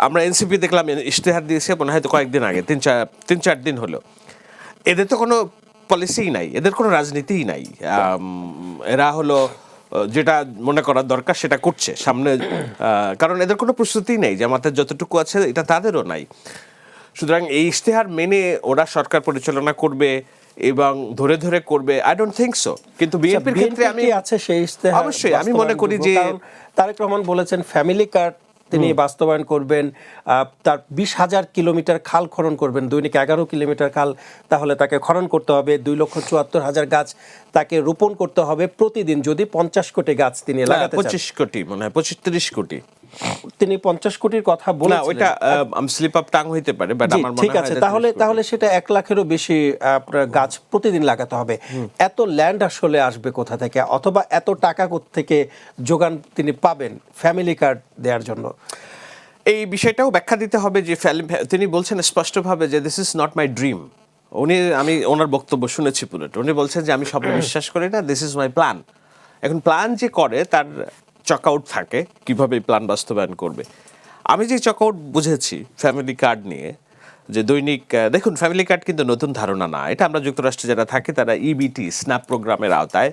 আমরা এনসিপি দেখলাম ইশতেহার দিয়েছে মনে হয় তো কয়েকদিন আগে, 3-4 দিন হলো। এদের তো কোনো পলিসিই নাই, এদের কোনো রাজনীতিই নাই। এরা হলো যেটা মনে করার দরকার সেটা করছে সামনে, কারণ এদের কোনো প্রস্তুতিই নেই। জামাতের যতটুকু আছে এটা তাদেরও নাই। সুতরাং এই ইশতেহার মেনে ওরা সরকার পরিচালনা করবে এবং ধরে ধরে করবে, আই ডোন্ট থিংক সো। কিন্তু বিএনপির ক্ষেত্রে আমি আছে সেই ইশতেহার, অবশ্যই আমি মনে করি যে তারেক রহমান বলেছেন ফ্যামিলি কার্ড তিনি বাস্তবায়ন করবেন, তার 20,000 কিলোমিটার খাল খনন করবেন, দৈনিক 11 কিলোমিটার খাল তাহলে তাকে খনন করতে হবে, 2,74,000 গাছ তাকে রোপণ করতে হবে প্রতিদিন, যদি 50 কোটি গাছ তিনি লাগাতে চান। 25 কোটি মনে হয়, 25-30 কোটি তিনি 50 কোটির কথা বলেছেন। না, ওইটা স্লিপ আপ টাং হইতে পারে, বাট আমার মনে হয় ঠিক আছে, তাহলে সেটা 1 লাখেরও বেশি আপনার গাছ প্রতিদিন লাগাতে হবে। এত ল্যান্ড আসলে আসবে কোথা থেকে, অথবা এত টাকা কোথা থেকে যোগান তিনি পাবেন ফ্যামিলি কার্ড দেওয়ার জন্য? এই বিষয়টাও ব্যাখ্যা দিতে হবে যে তিনি বলছেন স্পষ্টভাবে যে this is not my dream. আমি ওনার বক্তব্য শুনেছি পুরোটা। উনি বলছেন যে আমি স্বপ্ন বিশ্বাস করি না, দিস ইজ মাই প্ল্যান। এখন প্ল্যান যে করে তার চকআউট থাকে, কিভাবে প্ল্যান বাস্তবায়ন করবে। আমি যে চকআউট বুঝেছি ফ্যামিলি কার্ড নিয়ে, যে দৈনিক, দেখুন ফ্যামিলি কার্ড কিন্তু নতুন ধারণা না, এটা আমরা যুক্তরাষ্ট্রে যারা থাকি তারা ইবিটি স্ন্যাপ প্রোগ্রামের আওতায়,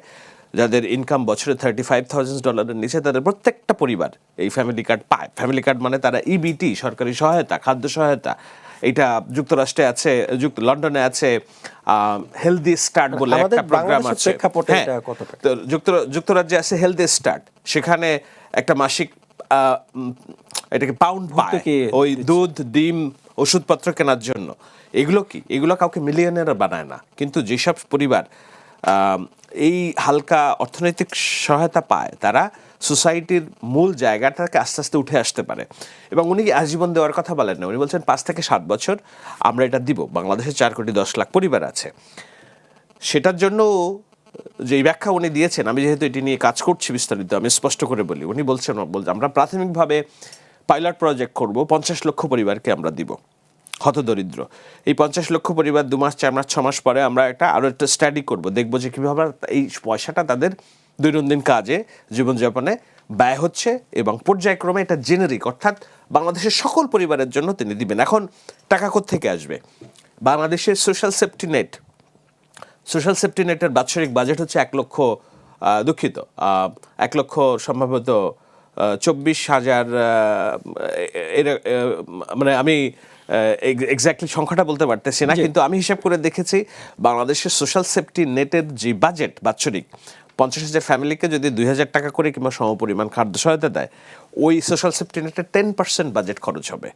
যাদের ইনকাম বছরে $35,000 নিচে, তাদের প্রত্যেকটা পরিবার এই ফ্যামিলি কার্ড পায়। ফ্যামিলি কার্ড মানে তারা ইবিটি, সরকারি সহায়তা, খাদ্য সহায়তা। এটা যুক্তরাষ্ট্রে আছে, লন্ডনে আছে হেলদি স্টার্ট বলে একটা প্রোগ্রাম আছে। যুক্তরাজ্যে আছে হেলদি স্টার্ট, সেখানে একটা মাসিক এটাকে পাউন্ড পায় ওই দুধ, ডিম, ওষুধপত্র কেনার জন্য। এগুলো কাউকে মিলিয়নেরা বানায় না, কিন্তু যেসব পরিবার এই হালকা অর্থনৈতিক সহায়তা পায় তারা সোসাইটির মূল জায়গাটাকে আস্তে আস্তে উঠে আসতে পারে। এবং উনি আজীবন দেওয়ার কথা বলেন না, উনি বলছেন 5 থেকে 7 বছর আমরা এটা দিব। বাংলাদেশে 4,10,00,000 পরিবার আছে, সেটার জন্য যে ব্যাখ্যা উনি দিয়েছেন, আমি যেহেতু এটি নিয়ে কাজ করছি বিস্তারিত, আমি স্পষ্ট করে বলি। উনি বলছেন আমরা প্রাথমিকভাবে পাইলট প্রজেক্ট করব, 50 লক্ষ পরিবারকে আমরা দিব, হতদরিদ্র। এই 50 লক্ষ পরিবার 2 মাস, 4 মাস, 6 মাস পরে আমরা আরও একটা স্টাডি করব, দেখবো যে কীভাবে এই পয়সাটা তাদের দৈনন্দিন কাজে, জীবনযাপনে ব্যয় হচ্ছে, এবং পর্যায়ক্রমে এটা জেনারিক, অর্থাৎ বাংলাদেশের সকল পরিবারের জন্য তিনি দিবেন। এখন টাকা কোত্থেকে আসবে? বাংলাদেশের সোশ্যাল সেফটি নেটের বাৎসরিক বাজেট হচ্ছে 1 লক্ষ, দুঃখিত 1 লক্ষ সম্ভবত 24,000, মানে আমি এক্স্যাক্টলি সংখ্যাটা বলতে পারতেছি না, কিন্তু আমি হিসাব করে দেখেছি বাংলাদেশের সোশ্যাল সেফটি নেটের যে বাজেট বাৎসরিক, 50,000 ফ্যামিলিকে যদি 2,000 টাকা করে কিংবা সমপরিমাণ খাদ্য সহায়তা দেয়, ওই সোশ্যাল সেফটি নেটের 10% বাজেট খরচ হবে।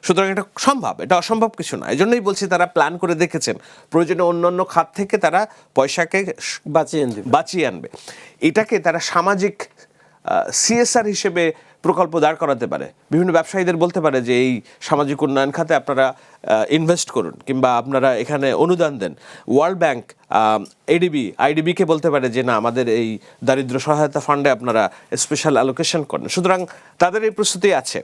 সুতরাং এটা সম্ভব, এটা অসম্ভব কিছু না। এই জন্যই বলছি তারা প্ল্যান করে দেখেছেন, প্রয়োজনে অন্য খাত থেকে তারা পয়সাকে বাঁচিয়ে আনবে। এটাকে তারা সামাজিক সিএসআর হিসেবে প্রকল্প দাঁড় করাতে পারে। বিভিন্ন ব্যবসায়ীদের বলতে পারে যে এই সামাজিক উন্নয়ন খাতে আপনারা ইনভেস্ট করুন, কিংবা আপনারা এখানে অনুদান দেন। ওয়ার্ল্ড ব্যাংক, আইডিবিকে বলতে পারে যে না, আমাদের এই দারিদ্র সহায়তা ফান্ডে আপনারা স্পেশাল অ্যালোকেশন করেন। সুতরাং তাদের এই প্রস্তুতি আছে,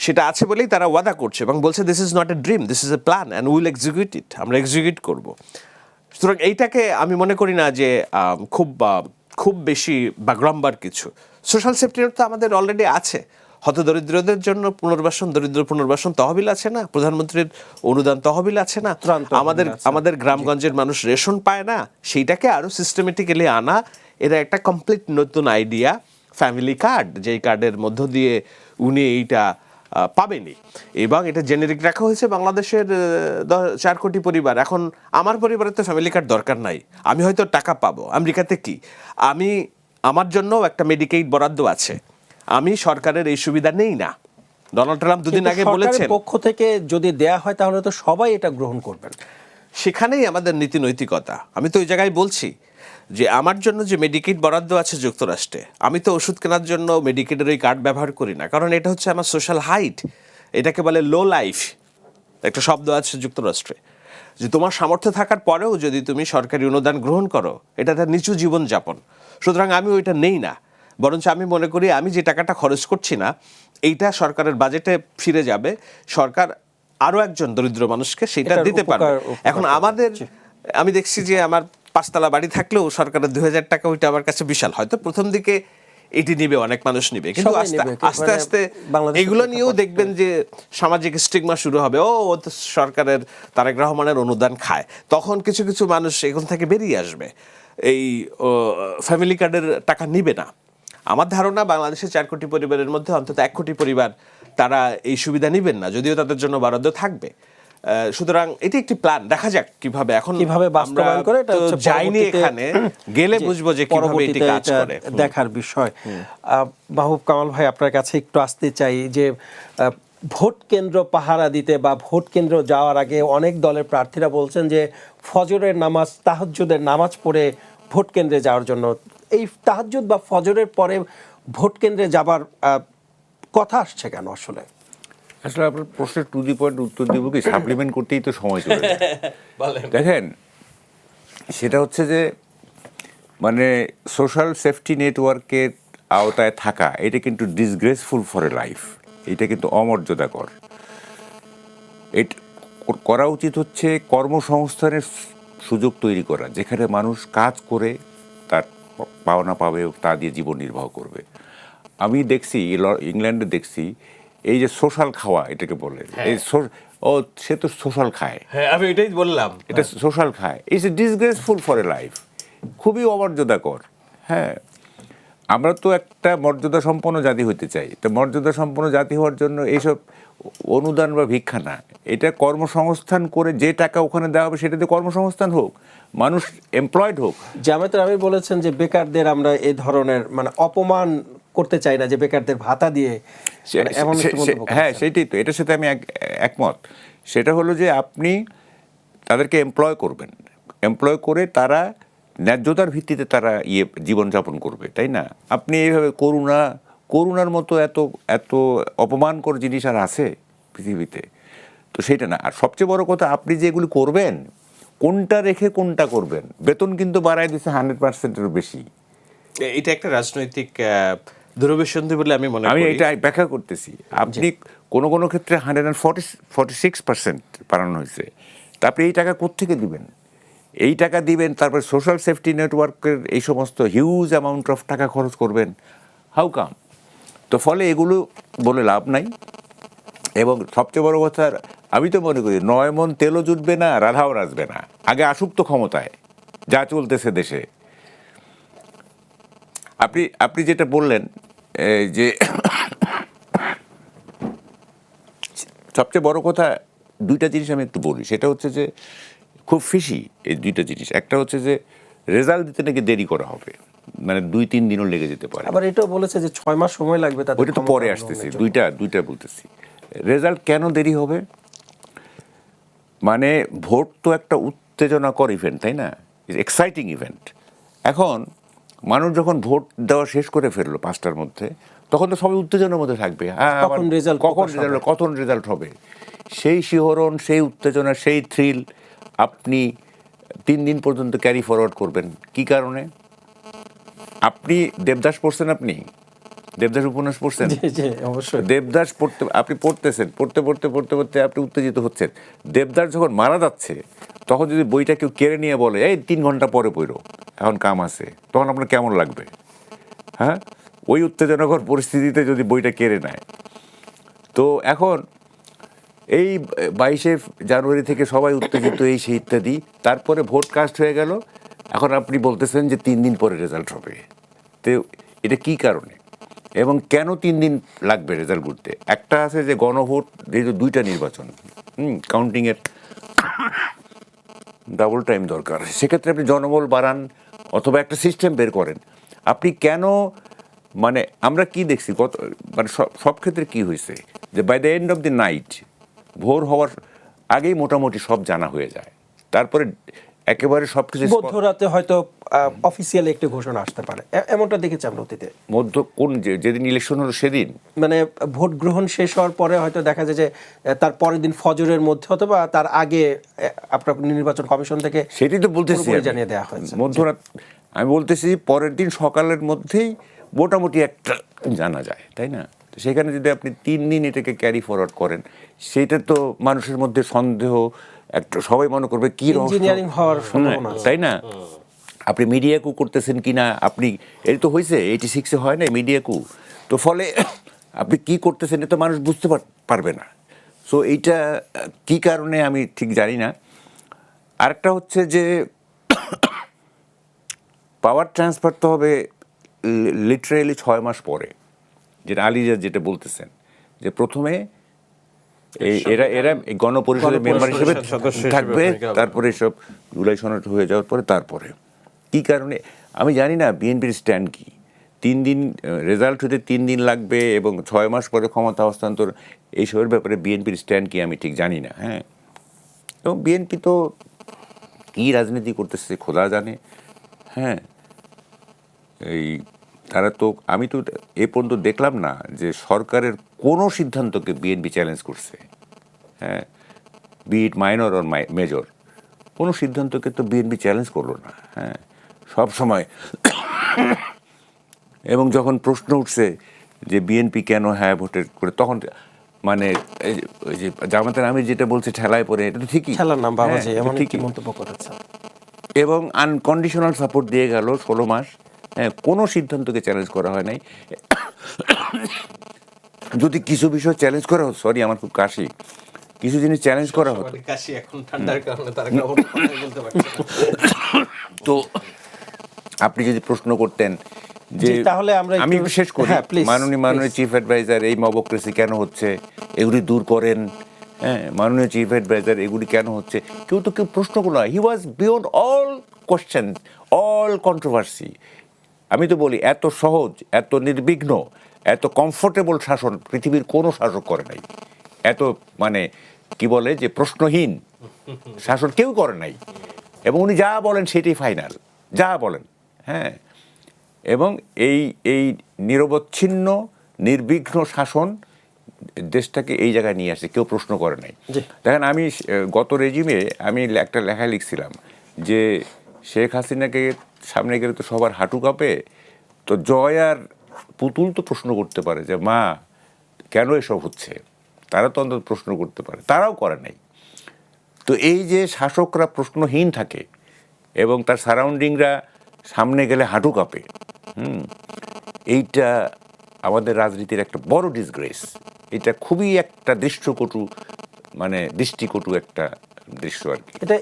সেটা আছে বলেই তারা ওয়াদা করছে এবং বলছে this is not a dream, this is a plan and will execute it, আমরা এক্সিকিউট করব। সুতরাং এইটাকে আমি মনে করি না যে খুব বেশি বাগ্রাম্বার কিছু। সোশ্যাল সেফটি নেট তো আমাদের অলরেডি আছে। হতদরিদ্রদের জন্য পুনর্বাসন, দরিদ্র পুনর্বাসন তহবিল আছে না, প্রধানমন্ত্রীর অনুদান তহবিল আছে না, আমাদের গ্রামগঞ্জের মানুষ রেশন পায় না, সেইটাকে আরো সিস্টেমেটিক্যালি আনা, এটা একটা কমপ্লিট নতুন আইডিয়া। ফ্যামিলি কার্ড, যেই কার্ডের মধ্য দিয়ে উনি এইটা পাবেনি, এবং এটা জেনেরিক রাখা হয়েছে বাংলাদেশের 4 কোটি পরিবার। এখন আমার পরিবারের তো ফ্যামিলি কার্ড দরকার নাই, আমি হয়তো টাকা পাবো। আমেরিকাতে কি, আমার জন্য একটা মেডিকেইড বরাদ্দ আছে, আমি সরকারের এই সুবিধা নেই না। ডোনাল্ড ট্রাম্প দুদিন আগে বলেছেন পক্ষ থেকে যদি দেয়া হয় তাহলে তো সবাই এটা গ্রহণ করবেন। সেখানেই আমাদের নীতি নৈতিকতা। আমি তো ওই জায়গায় বলছি যে আমার জন্য যে মেডিকেড বরাদ্দ আছে যুক্তরাষ্ট্রে, আমি তো ওষুধ কেনার জন্য মেডিকেডের ওই কার্ড ব্যবহার করি না, কারণ এটা হচ্ছে আমার সোশ্যাল হাইট, এটাকে বলে লো লাইফ, একটা শব্দ আছে যুক্তরাষ্ট্রে, যে তোমার সামর্থ্য থাকার পরেও যদি তুমি সরকারি অনুদান গ্রহণ করো, এটা তার নিচু জীবনযাপন। সুতরাং আমি ওইটা নেই না, বরঞ্চ আমি মনে করি আমি যে টাকাটা খরচ করছি না, এইটা সরকারের বাজেটে ফিরে যাবে, সরকার আরো একজন দরিদ্র মানুষকে সেটা দিতে পারবে। এখন আমি দেখছি যে আমার 5 তলা বাড়ি থাকলেও সরকারের 2000 টাকা, ওইটা আমার কাছে বিশাল। হয়তো প্রথম দিকে এটি নিবে, অনেক মানুষ নিবে, কিন্তু আস্তে আস্তে এগুলো নিয়েও দেখবেন যে সামাজিক স্টিগমা শুরু হবে, ও তো সরকারের তারেক রহমানের অনুদান খায়, তখন কিছু কিছু মানুষ এখান থেকে বেরিয়ে আসবে, এই ফ্যামিলি কার্ডের টাকা নিবে না। আমার ধারণা বাংলাদেশের 4 কোটি পরিবারের মধ্যে অন্তত 1 কোটি পরিবার তারা এই সুবিধা নিবেন না, যদিও তাদের জন্য বরাদ্দ থাকবে। সুতরাং এটি একটি প্ল্যান, দেখা যাক কিভাবে বাস্তবায়ন করে, এটা হচ্ছে যাইনি, এখানে গেলে বুঝবো যে কিভাবে এটি কাজ করে, দেখার বিষয়। মাহবুব কামাল ভাই, আপনার কাছে একটু আসতে চাই যে ভোট কেন্দ্র পাহারা দিতে বা ভোট কেন্দ্র যাওয়ার আগে অনেক দলের প্রার্থীরা বলছেন যে ফজরের নামাজ, তাহাজ্জুদের নামাজ পড়ে ভোট কেন্দ্রে যাওয়ার জন্য। এই তাহাজ্জুদ বা ফজরের পরে ভোট কেন্দ্রে যাবার কথা আসছে কেন আসলে? আসলে আপনার প্রশ্নের টু দি পয়েন্ট উত্তর দিব কি, সাপ্লিমেন্ট করতেই তো সময় চলে যায়। দেখেন, সেটা হচ্ছে যে মানে সোশ্যাল সেফটি নেটওয়ার্কের আওতায় থাকা, এটা কিন্তু ডিসগ্রেসফুল ফর এ লাইফ, এটা কিন্তু অমর্যাদাকর। এটা করা উচিত হচ্ছে কর্মসংস্থানের সুযোগ তৈরি করা, যেখানে মানুষ কাজ করে তার পাওনা পাবে, তা দিয়ে জীবন নির্বাহ করবে। আমি দেখছি ইংল্যান্ডে দেখছি এই যে সোশ্যাল খাওয়া, এটাকে বলে, এই সে তো সোশ্যাল খায়, আমি এটাই বললাম, এটা সোশ্যাল খায়, it's a disgraceful for a life, খুবই অমর্যাদাকর। হ্যাঁ, আমরা তো একটা মর্যাদা সম্পন্ন জাতি হতে চাই, তো মর্যাদা সম্পন্ন জাতি হওয়ার জন্য এইসব অনুদান বা ভিক্ষা না, এটা কর্মসংস্থান করে যে টাকা ওখানে দেওয়া হবে সেটাতে কর্মসংস্থান হোক, মানুষ এমপ্লয়েড হোক। জামায়াতের আমির বলেছেন যে বেকারদের আমরা এই ধরনের অপমান করতে চাই না, যে বেকারদের ভাতা দিয়ে, হ্যাঁ সেইটাই তো, এটার সাথে আমি একমত। সেটা হলো যে আপনি তাদেরকে এমপ্লয় করবেন, এমপ্লয় করে তারা ন্যায্যতার ভিত্তিতে তারা জীবনযাপন করবে, তাই না? আপনি এইভাবে করুণার মতো এত অপমানকর জিনিস আর আছে পৃথিবীতে? তো সেইটা না। আর সবচেয়ে বড় কথা, আপনি যে এগুলি করবেন, কোনটা রেখে কোনটা করবেন। বেতন কিন্তু বাড়ায় দিচ্ছে 100%-এরও বেশি। এটা একটা রাজনৈতিক দুরভিসন্ধি বলে আমি মনে করি। আমি এটা ব্যাখ্যা করতেছি। আপনি কোনো ক্ষেত্রে 146% বাড়ানো হয়েছে, তা আপনি এই টাকা কোত্থেকে দিবেন? এই টাকা দিবেন, তারপরে সোশ্যাল সেফটি নেটওয়ার্কের এই সমস্ত হিউজ অ্যামাউন্ট অফ টাকা খরচ করবেন, হাউ কাম? তো ফলে এগুলো বলে লাভ নাই। এবং সবচেয়ে বড় কথা, আমি তো মনে করি 9 মণ তেলও জুটবে না, রাধাও রাজবে না। আগে আসুক তো ক্ষমতায়, যা চলতেছে দেশে। আপনি যেটা বললেন যে সবচেয়ে বড় কথা, 2টা জিনিস আমি একটু বলি, সেটা হচ্ছে যে খুব ফিশি এই 2টা জিনিস। একটা হচ্ছে যে রেজাল্ট দিতে নাকি দেরি করা হবে, মানে 2-3 দিনও লেগে যেতে পারে। আবার এটাও বলেছে যে 6 মাস সময় লাগবে, তাতে ওইটা তো পরে আসতেছি, দুইটা বলতেছি। রেজাল্ট কেন দেরি হবে? মানে ভোট তো একটা উত্তেজনাকর ইভেন্ট, তাই না? Exciting event. এখন মানুষ যখন ভোট দেওয়া শেষ করে ফেললো 5টার মধ্যে, তখন তো সবাই উত্তেজনার মধ্যে থাকবে, কখন রেজাল্ট হবে, সেই শিহরণ, সেই উত্তেজনা, সেই থ্রিল আপনি 3 দিন পর্যন্ত ক্যারি ফরওয়ার্ড করবেন। কি কারণে? আপনি দেবদাস পড়ছেন, আপনি দেবদাস উপন্যাস পড়ছেন? অবশ্যই। দেবদাস আপনি পড়তেছেন, পড়তে আপনি উত্তেজিত হচ্ছেন। দেবদাস যখন মারা যাচ্ছে, তখন যদি বইটা কেউ কেড়ে নিয়ে বলে এই 3 ঘন্টা পরে পড়ো, এখন কাম আছে, তখন আপনার কেমন লাগবে? হ্যাঁ, ওই উত্তেজনাকর পরিস্থিতিতে যদি বইটা কেড়ে নেয়। তো এখন এই 22শে জানুয়ারি থেকে সবাই উত্তেজিত, এই সেই ইত্যাদি, তারপরে ভোট কাস্ট হয়ে গেল, এখন আপনি বলতেছেন যে 3 দিন পরে রেজাল্ট হবে। তো এটা কি কারণে এবং কেন 3 দিন লাগবে রেজাল্ট করতে? একটা আছে যে গণভোট, এই যে 2টা নির্বাচন, কাউন্টিংয়ের ডাবল টাইম দরকার, সেক্ষেত্রে আপনি জনবল বাড়ান অথবা একটা সিস্টেম বের করেন। আপনি কেন, মানে আমরা কি দেখছি গত, মানে সব ক্ষেত্রে কি হয়েছে যে by the end of the night, ভোর হওয়ার আগেই মোটামুটি সব জানা হয়ে যায়, তারপরে একেবারে সব কিছু মধ্যরাতে হয়তো অফিসিয়ালি একটি ঘোষণা আসতে পারে, এমনটা দেখেছি আমরা অতীতে। কোন যেদিন ইলেকশন হলো সেদিন, মানে ভোট গ্রহণ শেষ হওয়ার পরে হয়তো দেখা যায় যে তার পরের দিন ফজরের মধ্যে অথবা তার আগে আপনার নির্বাচন কমিশন থেকে সেটাই তো বলতেছি পুরোপুরি জানিয়ে দেওয়া হয়েছে। মধ্যরাত, আমি বলতেছি পরের দিন সকালের মধ্যেই মোটামুটি একটা জানা যায়, তাই না? তো সেখানে যদি আপনি 3 দিন এটাকে ক্যারি ফরওয়ার্ড করেন, সেটা তো মানুষের মধ্যে সন্দেহ, একটা সবাই মনে করবে কি ইঞ্জিনিয়ারিং হওয়ার সম্ভাবনা আছে, তাই না? আপনি মিডিয়া কু করতেছেন কিনা, আপনি এই তো হয়েছে 86-এ হয় না মিডিয়া কু, তো ফলে আপনি কি করতেছেন এটা তো মানুষ বুঝতে পারবে না। সো এইটা কি কারণে আমি ঠিক জানি না। আরেকটা হচ্ছে যে পাওয়ার ট্রান্সফার তো হবে লিটারেলি 6 মাস পরে, যেটা আলিজা যেটা বলতেছেন যে প্রথমে এরা গণপরিষদের মেম্বার হিসেবে থাকবে, তারপরে সব জুলাই সনদ হয়ে যাওয়ার পরে তারপরে কি কারণে আমি জানি না বিএনপির স্ট্যান্ড কি। 3 দিন রেজাল্ট হতে 3 দিন লাগবে এবং 6 মাস পরে ক্ষমতা হস্তান্তর, এইসবের ব্যাপারে বিএনপির স্ট্যান্ড কি আমি ঠিক জানি না। হ্যাঁ, এবং বিএনপি তো কী রাজনীতি করতেছে খোদা জানে। হ্যাঁ, এই তারা তো, আমি তো এ পর্যন্ত দেখলাম না যে সরকারের কোনো সিদ্ধান্তকে বিএনপি চ্যালেঞ্জ করছে। হ্যাঁ, বিট মাইনর অর মেজর, কোনো সিদ্ধান্তকে তো বিএনপি চ্যালেঞ্জ করলো না। হ্যাঁ, সব সময় এবং যখন প্রশ্ন উঠছে যে বিএনপি কেন হ্যাঁ ভোটে করে, তখন মানে ওই যে জামাতের আমি যেটা বলছি ঠেলায় পড়ে, এটা তো ঠিকই, খেলার নাম বাবাজি হ্যাঁ, এমন ঠিকই একটি মন্তব্য করেছে এবং আনকন্ডিশনাল সাপোর্ট দিয়ে গেল 16 মাস। হ্যাঁ, কোনো সিদ্ধান্তকে চ্যালেঞ্জ করা হয় নাই। যদি কিছু বিষয় চ্যালেঞ্জ করা হতো, সরি আমার খুব কাশি, কিছু জিনিস চ্যালেঞ্জ করা হতো, কাশি এখন ঠান্ডার কারণে তারা বলতে পারছে না। তো আপনি যদি প্রশ্ন করতেন যে, তাহলে আমরা আমি শেষ করি, হ্যাঁ, please, মাননীয় চিফ অ্যাডভাইজার এই মবক্রেসি কেন হচ্ছে, এগুলি দূর করেন। হ্যাঁ, মাননীয় চিফ অ্যাডভাইজার এগুলি কেন হচ্ছে, কেউ প্রশ্ন করলো না। He was beyond all question, all controversy. আমি তো বলি এত সহজ, এত নির্বিঘ্ন, এত কমফোর্টেবল শাসন পৃথিবীর কোনো শাসক করে নাই। এত মানে কি বলে যে প্রশ্নহীন শাসন কেউ করে নাই, এবং উনি যা বলেন সেটাই ফাইনাল, যা বলেন। হ্যাঁ, এবং এই নিরবচ্ছিন্ন নির্বিঘ্ন শাসন দেশটাকে এই জায়গায় নিয়ে আসে, কেউ প্রশ্ন করে নাই। দেখেন, আমি গত রেজিমে আমি একটা লেখা লিখছিলাম যে শেখ হাসিনাকে সামনে গেলে তো সবার হাঁটু কাঁপে, তো জয় আর পুতুল তো প্রশ্ন করতে পারে যে মা কেন এসব হচ্ছে, তারা তো অন্তত প্রশ্ন করতে পারে, তারাও করে নাই। তো এই যে শাসকরা প্রশ্নহীন থাকে এবং তার সারাউন্ডিংরা সামনে গেলে হাঁটু কাঁপে, এইটা আমাদের রাজনীতির একটা বড় ডিসগ্রেস। এটা খুবই একটা দৃষ্টিকটু একটা দৃশ্য আর কি। এটা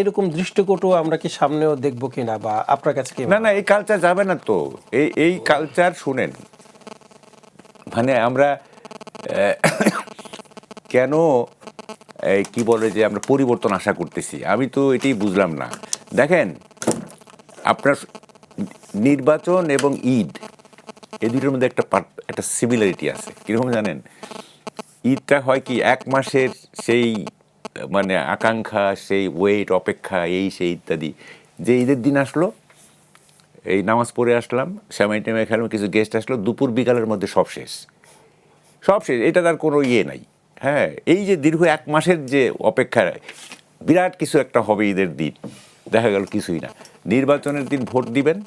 এরকম দৃষ্টিকটু আমরা কি সামনেও দেখবো কিনা, বা আপনার কাছে কি? না, এই কালচার যাবে না তো। এই কালচার শুনেন, মানে আমরা কেন কি বলে যে আমরা পরিবর্তন আশা করতেছি, আমি তো এটাই বুঝলাম না। দেখেন, আপনার নির্বাচন এবং ঈদ, এই দুটোর মধ্যে একটা সিমিলারিটি আছে। কীরকম জানেন? ঈদটা হয় কি 1 মাসের সেই মানে আকাঙ্ক্ষা, সেই ওয়েট, অপেক্ষা, এই সেই ইত্যাদি। যে ঈদের দিন আসলো, এই নামাজ পড়ে আসলাম, শ্যামাই টেমাই খেলাম, কিছু গেস্ট আসলো, দুপুর বিকালের মধ্যে সব শেষ। এটা তার কোনো ইয়ে নাই। হ্যাঁ, এই যে দীর্ঘ 1 মাসের যে অপেক্ষা, বিরাট কিছু একটা হবে ঈদের দিন, দেখা গেল কিছুই না। নির্বাচনের দিন ভোট দিবেন,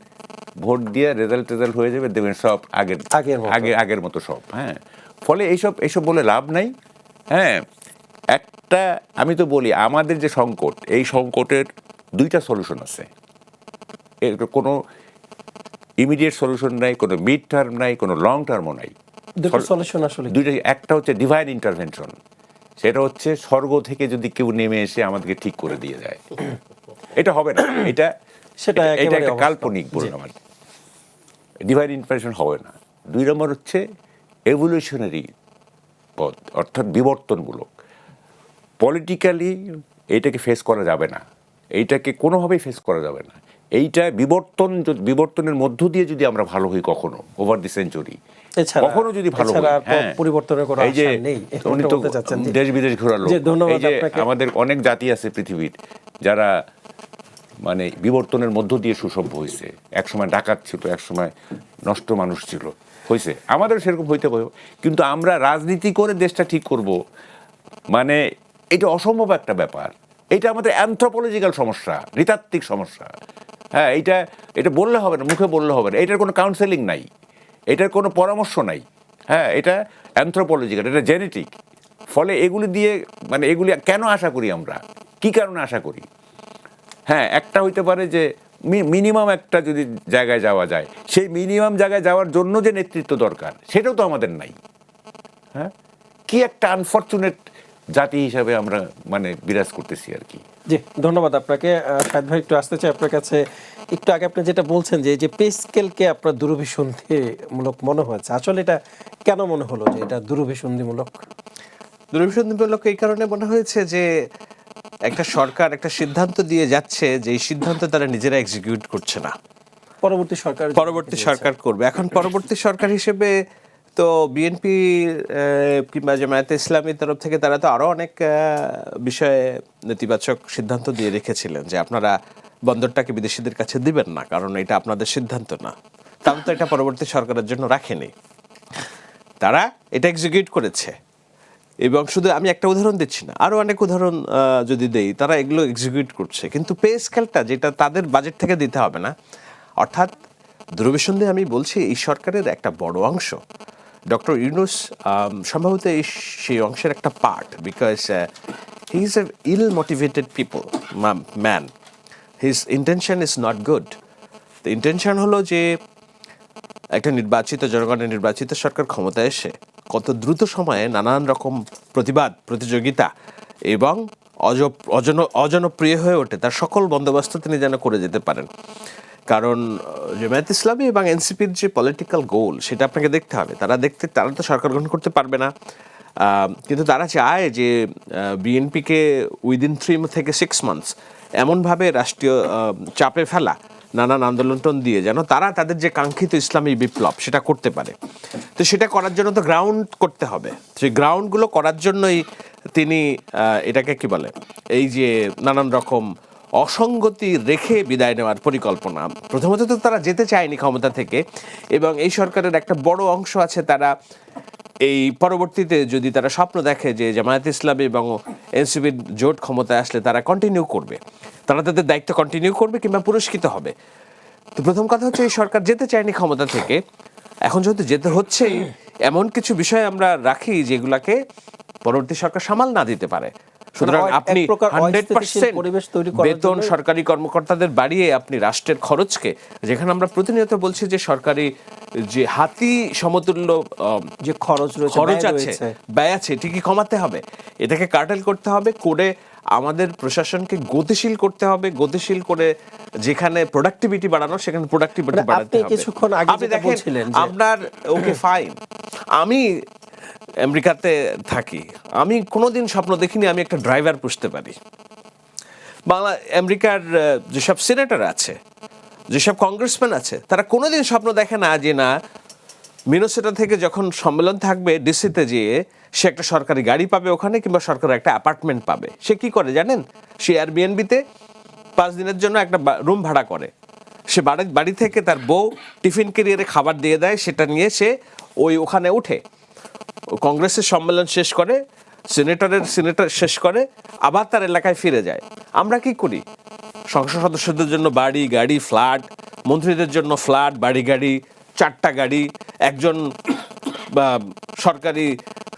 ভোট দিয়ে রেজাল্ট হয়ে যাবে, দেবেন সব আগের মতো সব। হ্যাঁ, ফলে এইসব বলে লাভ নাই। হ্যাঁ, একটা একটা আমি তো বলি আমাদের যে সংকট, এই সংকটের দুইটা সলিউশন আছে। এর কোনো ইমিডিয়েট সলিউশন নাই, কোনো মিড টার্ম নাই, কোনো লং টার্মও নাই। দুটো সলিউশন আসলে দুইটা, একটা হচ্ছে ডিভাইন ইন্টারভেনশন, সেটা হচ্ছে স্বর্গ থেকে যদি কেউ নেমে এসে আমাদেরকে ঠিক করে দিয়ে যায়। এটা হবে না, এটা সেটা এটা একেবারে একটা অবাস্তব। কাল্পনিক বলুন আমার, ডিভাইন ইন্টারভেনশন হবে না। 2 নম্বর হচ্ছে এভলিউশনারি পথ, অর্থাৎ বিবর্তনমূলক। পলিটিক্যালি এইটাকে ফেস করা যাবে না, এইটাকে কোনোভাবেই ফেস করা যাবে না। এইটা বিবর্তনের মধ্য দিয়ে যদি আমরা ভালো হই কখনো ওভার দি সেঞ্চুরি, কখনো যদি ভালো হই, হ্যাঁ, পরিবর্তনের কোনো এই যে আশা নেই, উনি তো বলতে চাচ্ছেন। জি। দেশ বিদেশ ঘোরালো। জি, ধন্যবাদ এই যে আপনাকে। আমাদের অনেক জাতি আছে পৃথিবীর যারা মানে বিবর্তনের মধ্য দিয়ে সুসভ্য হয়েছে। একসময় ডাকাত ছিল, একসময় নষ্ট মানুষ ছিল, হয়েছে। আমাদের সেরকম হইতে পারে, কিন্তু আমরা রাজনীতি করে দেশটা ঠিক করব মানে এটা অসম্ভব একটা ব্যাপার। এটা আমাদের অ্যানথ্রোপোলজিক্যাল সমস্যা, নৃতাত্ত্বিক সমস্যা। হ্যাঁ, এটা বললে হবে না, মুখে বললে হবে না, এটার কোনো কাউন্সেলিং নাই, এটার কোনো পরামর্শ নাই। হ্যাঁ, এটা অ্যানথ্রোপোলজিক্যাল, এটা জেনেটিক। ফলে এগুলি দিয়ে মানে এগুলি কেন আশা করি আমরা, কি কারণে আশা করি? হ্যাঁ, একটা হইতে পারে যে মিনিমাম একটা যদি জায়গায় যাওয়া যায়, সেই মিনিমাম জায়গায় যাওয়ার জন্য যে নেতৃত্ব দরকার সেটাও তো আমাদের নাই। হ্যাঁ, কি একটা আনফরচুনেট জাতি হিসাবে আমরা মানে বিরাজ করতেছি আর কি। জি, ধন্যবাদ আপনাকে। শাহেদ ভাই, একটু আসতে চাই আপনার কাছে। একটু আগে আপনি যেটা বলছেন যে এই যে পে স্কেলকে আপনার দুরভিসন্ধিমূলক মনে হয়েছে, আসলে এটা কেন মনে হলো যে এটা দুরভিসন্ধিমূলক? দুরভিসন্ধিমূলক এই কারণে মনে হয়েছে যে একটা সরকার একটা সিদ্ধান্ত দিয়ে যাচ্ছে, যে এই সিদ্ধান্ত তারা নিজেরা এক্সিকিউট করছে না, পরবর্তী সরকার করবে। এখন পরবর্তী সরকার হিসেবে তো বিএনপি কিংবা জামায়াতে ইসলামীর তরফ থেকে তারা তো আরো অনেক বিষয়ে নেতিবাচক সিদ্ধান্ত দিয়ে রেখেছিলেন, যে আপনারা বন্দরটাকে বিদেশিদের কাছে দিবেন না, কারণ এটা আপনাদের সিদ্ধান্ত না। তারা তো এটা পরবর্তী সরকারের জন্য রাখেনি, তারা এটা এক্সিকিউট করেছে। এবং শুধু আমি একটা উদাহরণ দিচ্ছি না, আরো অনেক উদাহরণ যদি দেই, তারা এগুলো এক্সিকিউট করছে। কিন্তু পে স্কেলটা যেটা তাদের বাজেট থেকে দিতে হবে না, অর্থাৎ দুরভিসন্ধি আমি বলছি এই সরকারের একটা বড় অংশ, ডক্টর ইউনূস সম্ভবত সেই অংশের একটা part, because he is a ill motivated man, his intention is not good. তো ইন্টেনশন হলো যে একটা নির্বাচিত, জনগণের নির্বাচিত সরকার ক্ষমতায় এসে কত দ্রুত সময়ে নানান রকম প্রতিবাদ, প্রতিযোগিতা এবং অজনপ্রিয় হয়ে ওঠে, তার সকল বন্দোবস্ত তিনি যেন করে যেতে পারেন। কারণ জামায়াত ইসলামী এবং এনসিপির যে পলিটিক্যাল গোল সেটা আপনাকে দেখতে হবে। তারা তো সরকার গঠন করতে পারবে না, কিন্তু তারা চায় যে বিএনপিকে উইদিন 3 থেকে 6 মান্থস এমনভাবে রাষ্ট্রীয় চাপে ফেলা, নানান আন্দোলন দিয়ে যেন তারা তাদের যে কাঙ্ক্ষিত ইসলামী বিপ্লব সেটা করতে পারে। তো সেটা করার জন্য তো গ্রাউন্ড করতে হবে, সেই গ্রাউন্ডগুলো করার জন্যই তিনি এটাকে কি বলে, এই যে নানান রকম অসঙ্গতি রেখে বিদায় নেওয়ার পরিকল্পনা। প্রথমত তো তারা যেতে চায়নি ক্ষমতা থেকে, এবং এই সরকারের একটা বড় অংশ আছে তারা এই পরবর্তীতে যদি তারা স্বপ্ন দেখে যে জামায়াত ইসলামী এবং এনসিপির জোট ক্ষমতায় আসলে তারা কন্টিনিউ করবে, তারা তাদের দায়িত্ব কন্টিনিউ করবে কিংবা পুরস্কৃত হবে। তো প্রথম কথা হচ্ছে এই সরকার যেতে চায়নি ক্ষমতা থেকে, এখন যেহেতু যেতে হচ্ছেই, এমন কিছু বিষয় আমরা রাখি যেগুলাকে পরবর্তী সরকার সামাল না দিতে পারে। সুতরাং আপনি 100% বেতন সরকারি কর্মকর্তাদের বাড়িয়ে আপনি রাষ্ট্রের খরচকে, যেখানে আমরা প্রতিনিয়ত বলছি যে সরকারি যে হাতি সমতুল্য যে খরচ আছে, ব্যয় আছে, ঠিকই কমাতে হবে, এটাকে কার্টেল করতে হবে, করে আমাদের প্রশাসনকে গতিশীল করতে হবে, গতিশীল করে যেখানে প্রোডাক্টিভিটি বাড়ানো সেখানে প্রোডাক্টিভিটি বাড়াতে হবে। কিছুক্ষণ আগে যেটা বলছিলেন আপনার ওকে ফাইন, আমি আমেরিকাতে থাকি, আমি কোনোদিন স্বপ্ন দেখিনি আমি একটা ড্রাইভার পুষতে পারি। আমেরিকার যেসব সিনেটর আছে, যেসব কংগ্রেসম্যান আছে, তারা কোনোদিন স্বপ্ন দেখে না যে না মিনেসোটা থেকে যখন সম্মেলন থাকবে ডিসিতে যেয়ে সে একটা সরকারি গাড়ি পাবে ওখানে, কিংবা সরকারি একটা অ্যাপার্টমেন্ট পাবে। সে কি করে জানেন? সে এয়ারবিএনবিতে 5 দিনের জন্য একটা রুম ভাড়া করে, সে বাড়ি থেকে তার বউ টিফিন ক্যারিয়ারে খাবার দিয়ে দেয়, সেটা নিয়ে সে ওখানে উঠে কংগ্রেসের সম্মেলন শেষ করে, সিনেটর শেষ করে, আবার তার এলাকায় ফিরে যায়। আমরা কি করি? সংসদ সদস্যদের জন্য বাড়ি গাড়ি ফ্ল্যাট, মন্ত্রীদের জন্য ফ্ল্যাট বাড়ি গাড়ি 4টা গাড়ি, একজন সরকারি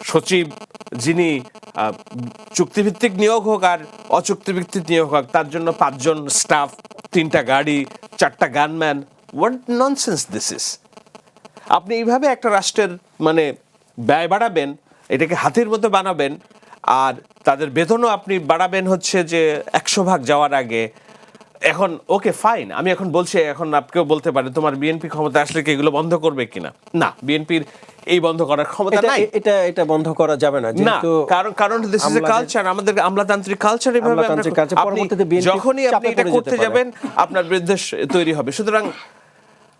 সচিব যিনি চুক্তিভিত্তিক নিয়োগ হোক আর অচুক্তিভিত্তিক নিয়োগ হোক, তার জন্য 5 জন স্টাফ, 3টা গাড়ি, 4টা gunman. What nonsense this is! আপনি এইভাবে একটা রাষ্ট্রের মানে ব্যয় বাড়াবেন, এটাকে হাতির মতো বানাবেন, আর তাদের বেতনও আপনি বাড়াবেন হচ্ছে যে 100 ভাগ যাওয়ার আগে। এখন ওকে ফাইন, আমি এখন বলছি, এখন আপনিও বলতে পারেন তোমার বিএনপি ক্ষমতা আসলে কি এগুলো বন্ধ করবে কিনা? না, বিএনপির এই বন্ধ করার ক্ষমতা নাই। এটা বন্ধ করা যাবে না, না, যেহেতু কারণ দিস ইজ এ কালচার, আমাদের আমলাতান্ত্রিক কালচার। এভাবে পরবর্তীতে যখনই আপনি এটা করতে যাবেন আপনার বিরুদ্ধে তৈরি হবে। সুতরাং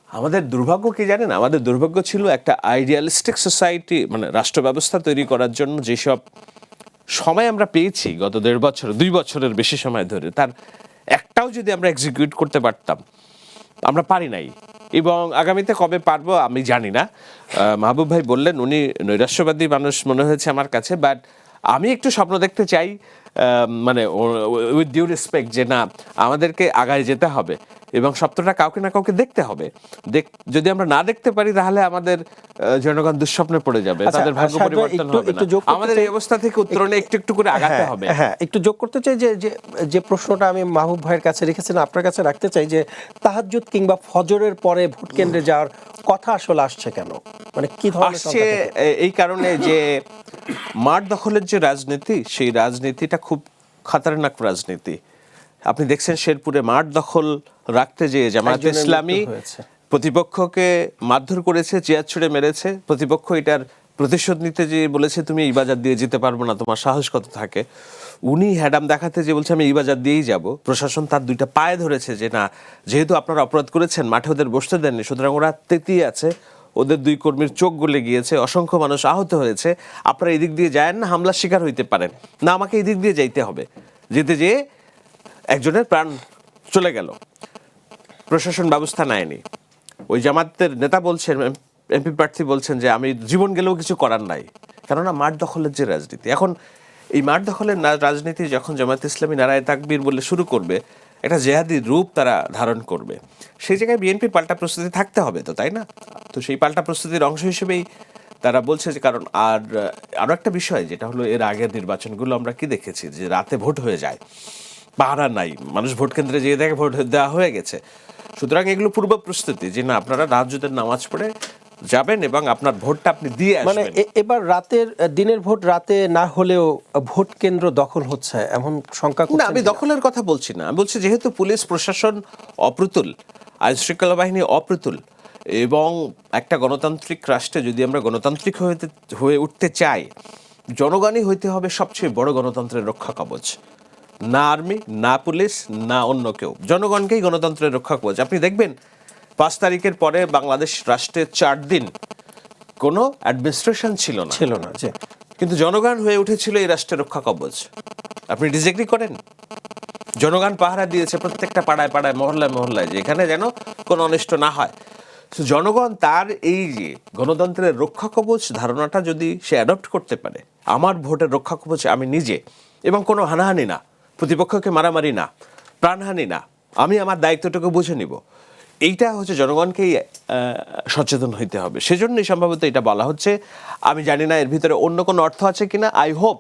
আমাদের দুর্ভাগ্য কি জানেন? আমাদের দুর্ভাগ্য ছিল একটা আইডিয়ালিস্টিক সোসাইটি, মানে রাষ্ট্র ব্যবস্থা তৈরি করার জন্য যেসব সময় আমরা পেয়েছি গত 1.5 বছর 2 বছরের বেশি সময় ধরে, তার একটাও যদি আমরা এক্সিকিউট করতে পারতাম, আমরা পারি নাই, এবং আগামীতে কবে পারবো আমি জানি না। মাহবুব ভাই বললেন উনি নৈরাশ্যবাদী মানুষ মনে হয়েছে আমার কাছে, বাট আমি একটু স্বপ্ন দেখতে চাই, মানে উইথ ডিউ রেসপেক্ট, যে না, আমাদেরকে আগায় যেতে হবে এবং স্বপ্নটা কাউকে না কাউকে দেখতে হবে। যদি আমরা না দেখতে পারি তাহলে আমাদের জনগণ দুঃস্বপ্নে পড়ে যাবে, তাদের ভাগ্য পরিবর্তন হবে না। আমাদের এই অবস্থা থেকে উত্তরণে একটু একটু করে আগাতে হবে। হ্যাঁ, একটু যোগ করতে চাই যে প্রশ্নটা আমি মাহবুব ভাইয়ের কাছে রেখেছিলাম, আপনার কাছে রাখতে চাই, যে তাহাজ্জুদ কিংবা ফজরের পরে ভোট কেন্দ্রে যাওয়ার কথা আসলে আসছে কেন? মানে কি ধরনের আসছে? এই কারণে যে মাঠ দখলের যে রাজনীতি, সেই রাজনীতিটা খুব খতরনাক রাজনীতি। আপনি দেখছেন শেরপুরে মাঠ দখল রাখতে যে জামায়াতে ইসলামী প্রতিপক্ষকে মারধর করেছে, চেয়ার ছুড়ে মেরেছে। প্রতিপক্ষ এটার প্রতিশোধ নিতে যে বলেছে তুমি এই বাজার দিয়ে যেতে পারবো না, তোমার সাহস কত থাকে। উনি হ্যাডাম দেখাতে যে বলছে আমি এই বাজার দিয়েই যাব। প্রশাসন তার 2টা পায়ে ধরেছে যে না, যেহেতু আপনারা অপরাধ করেছেন, মাঠে ওদের বসতে দেননি, সুতরাং ওরা তেতিয়ে আছে, ওদের 2 কর্মীর চোখ গলে গিয়েছে, অসংখ্য মানুষ আহত হয়েছে, আপনারা এদিক দিয়ে যায় না, হামলার শিকার হইতে পারেন না, আমাকে এদিক দিয়ে যাইতে হবে। যেতে যেয়ে একজনের প্রাণ চলে গেল, প্রশাসন ব্যবস্থা নেয়নি। ওই জামাতের নেতা বলছেন, এমপি প্রার্থী বলছেন যে আমি জীবন গেলেও কিছু করার নাই, কেননা মাঠ দখলের যে রাজনীতি। এখন এই মাঠ দখলের রাজনীতি যখন জামায়াত ইসলামী নারায়ে তাকবীর বলে শুরু করবে, একটা জেহাদি রূপ তারা ধারণ করবে, সেই জায়গায় বিএনপির পাল্টা প্রস্তুতি থাকতে হবে তো, তাই না? তো সেই পাল্টা প্রস্তুতির অংশ হিসেবেই তারা বলছে যে, কারণ আরও একটা বিষয় যেটা হলো, এর আগের নির্বাচনগুলো আমরা কি দেখেছি, যে রাতে ভোট হয়ে যায়, পাহারা নাই, মানুষ ভোট কেন্দ্রে যেয়ে দেখে ভোট দেওয়া হয়ে গেছে। সুতরাং এগুলো পূর্ব প্রস্তুতি, যে না, আপনারা তাহাজ্জুদের নামাজ পড়ে যাবেন এবং আপনার ভোটটা আপনি দিয়ে আসবেন। মানে এবার দিনের ভোট রাতে না হলেও ভোট কেন্দ্র দখল হচ্ছে এমন শঙ্কা করছেন? না, আমি দখলের কথা বলছি না, আমি বলছি যেহেতু পুলিশ প্রশাসন অপ্রতুল, আইন শৃঙ্খলা বাহিনী অপ্রতুল, এবং একটা গণতান্ত্রিক রাষ্ট্রে যদি আমরা গণতান্ত্রিক হয়ে উঠতে চাই, জনগণই হইতে হবে সবচেয়ে বড় গণতন্ত্রের রক্ষা কবচ। না আর্মি, না পুলিশ, না অন্য কেউ, জনগণকেই গণতন্ত্রের রক্ষা কবচ। আপনি দেখবেন 5 তারিখের পরে বাংলাদেশ রাষ্ট্রে 4 দিন কোনো অ্যাডমিনিস্ট্রেশন ছিল না, কিন্তু জনগণ হয়ে উঠেছিল এই রাষ্ট্রের রক্ষা কবচ। আপনি ডিসএগ্রি করেন? জনগণ পাহারা দিয়েছে প্রত্যেকটা পাড়ায় পাড়ায়, মহল্লায় মহল্লায়, যেখানে যেন কোনো অনিষ্ট না হয়। জনগণ তার এই যে গণতন্ত্রের রক্ষা কবচ ধারণাটা যদি সে অ্যাডপ্ট করতে পারে, আমার ভোটের রক্ষা কবচ আমি নিজে, এবং কোনো হানাহানি না, প্রতিপক্ষকে মারামারি না, প্রাণহানি না, আমি আমার দায়িত্বটাকে বুঝে নিব, এইটা হচ্ছে জনগণকেই সচেতন হইতে হবে। সেজন্যই সম্ভবত এটা বলা হচ্ছে। আমি জানি না এর ভিতরে অন্য কোনো অর্থ আছে কিনা। আই হোপ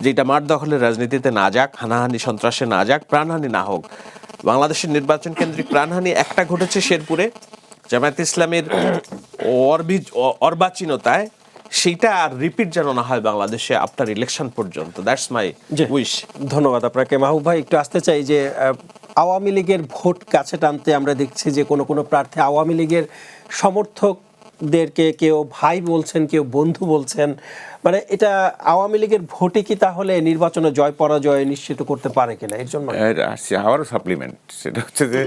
যে এটা মাঠ দখলের রাজনীতিতে না যাক, হানাহানি সন্ত্রাসে না যাক, প্রাণহানি না হোক। বাংলাদেশের নির্বাচন কেন্দ্রিক প্রাণহানি একটা ঘটেছে শেরপুরে, জামায়াত ইসলামের অর্বাচীনতায়, সেইটা আর রিপিট যেন না হয় বাংলাদেশে আফটার ইলেকশন পর্যন্ত। That's my wish. ধন্যবাদ আপনাকে মাহবুব ভাই। একটু আসতে চাই যে আওয়ামী লীগের ভোট কাছে টানতে আমরা দেখছি যে কোনো প্রার্থী আওয়ামী লীগের সমর্থকদেরকে কেউ ভাই বলছেন, কেউ বন্ধু বলছেন। মানে এটা আওয়ামী লীগের ভোটে কি তাহলে নির্বাচনে জয় পরাজয় নিশ্চিত করতে পারে কিনা? এর জন্য আবারও সাপ্লিমেন্ট, সেটা হচ্ছে যে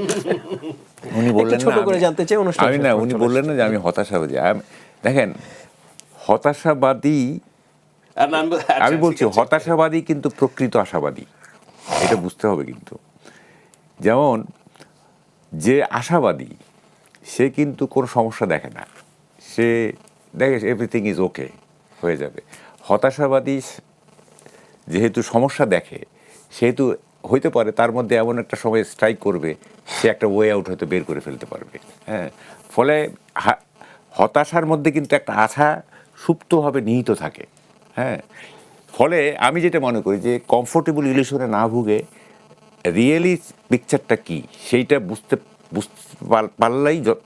উনি বললেন ছোট করে জানতে চাই অনুষ্ঠান। উনি বললেন না যে আমি হতাশাবাদী। দেখেন, হতাশাবাদী, আমি বলছি হতাশাবাদী কিন্তু প্রকৃত আশাবাদী, এটা বুঝতে হবে। কিন্তু যেমন যে আশাবাদী, সে কিন্তু কোনো সমস্যা দেখে না, সে দেখে এভরিথিং ইজ ওকে, হয়ে যাবে। হতাশাবাদী যেহেতু সমস্যা দেখে, সেহেতু হইতে পারে তার মধ্যে এমন একটা সময় স্ট্রাইক করবে, সে একটা ওয়ে আউট হয়তো বের করে ফেলতে পারবে। হ্যাঁ, ফলে হতাশার মধ্যে কিন্তু একটা আশা সুপ্তভাবে নিহিত থাকে। হ্যাঁ, ফলে আমি যেটা মনে করি যে কমফোর্টেবল ইলিউশনে না ভুগে রিয়েলি পিকচারটা কি সেইটা বুঝতে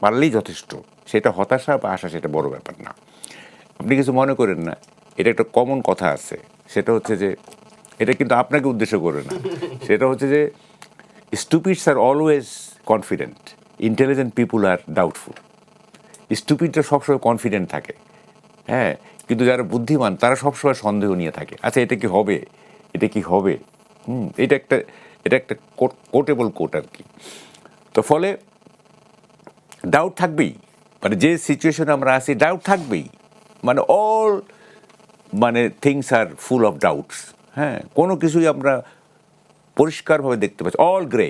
পারলেই যথেষ্ট। সেটা হতাশা বা আশা সেটা বড় ব্যাপার না। আপনি কিছু মনে করেন না, এটা একটা কমন কথা আছে, সেটা হচ্ছে যে এটা কিন্তু আপনাকে উদ্দেশ্য করে না, সেটা হচ্ছে যে stupids are always confident, intelligent people R doubtful. স্টুপিডরা সবসময় কনফিডেন্ট থাকে, হ্যাঁ, কিন্তু যারা বুদ্ধিমান তারা সবসময় সন্দেহ নিয়ে থাকে। আচ্ছা, এটা কি হবে, এটা কি হবে, এটা একটা কোটেবল কোট আর কি। তো ফলে ডাউট থাকবেই, মানে যে সিচুয়েশনে আমরা আছি ডাউট থাকবেই, মানে অল মানে things are full of doubts. হ্যাঁ, কোনো কিছুই আমরা পরিষ্কারভাবে দেখতে পাচ্ছি, অল গ্রে,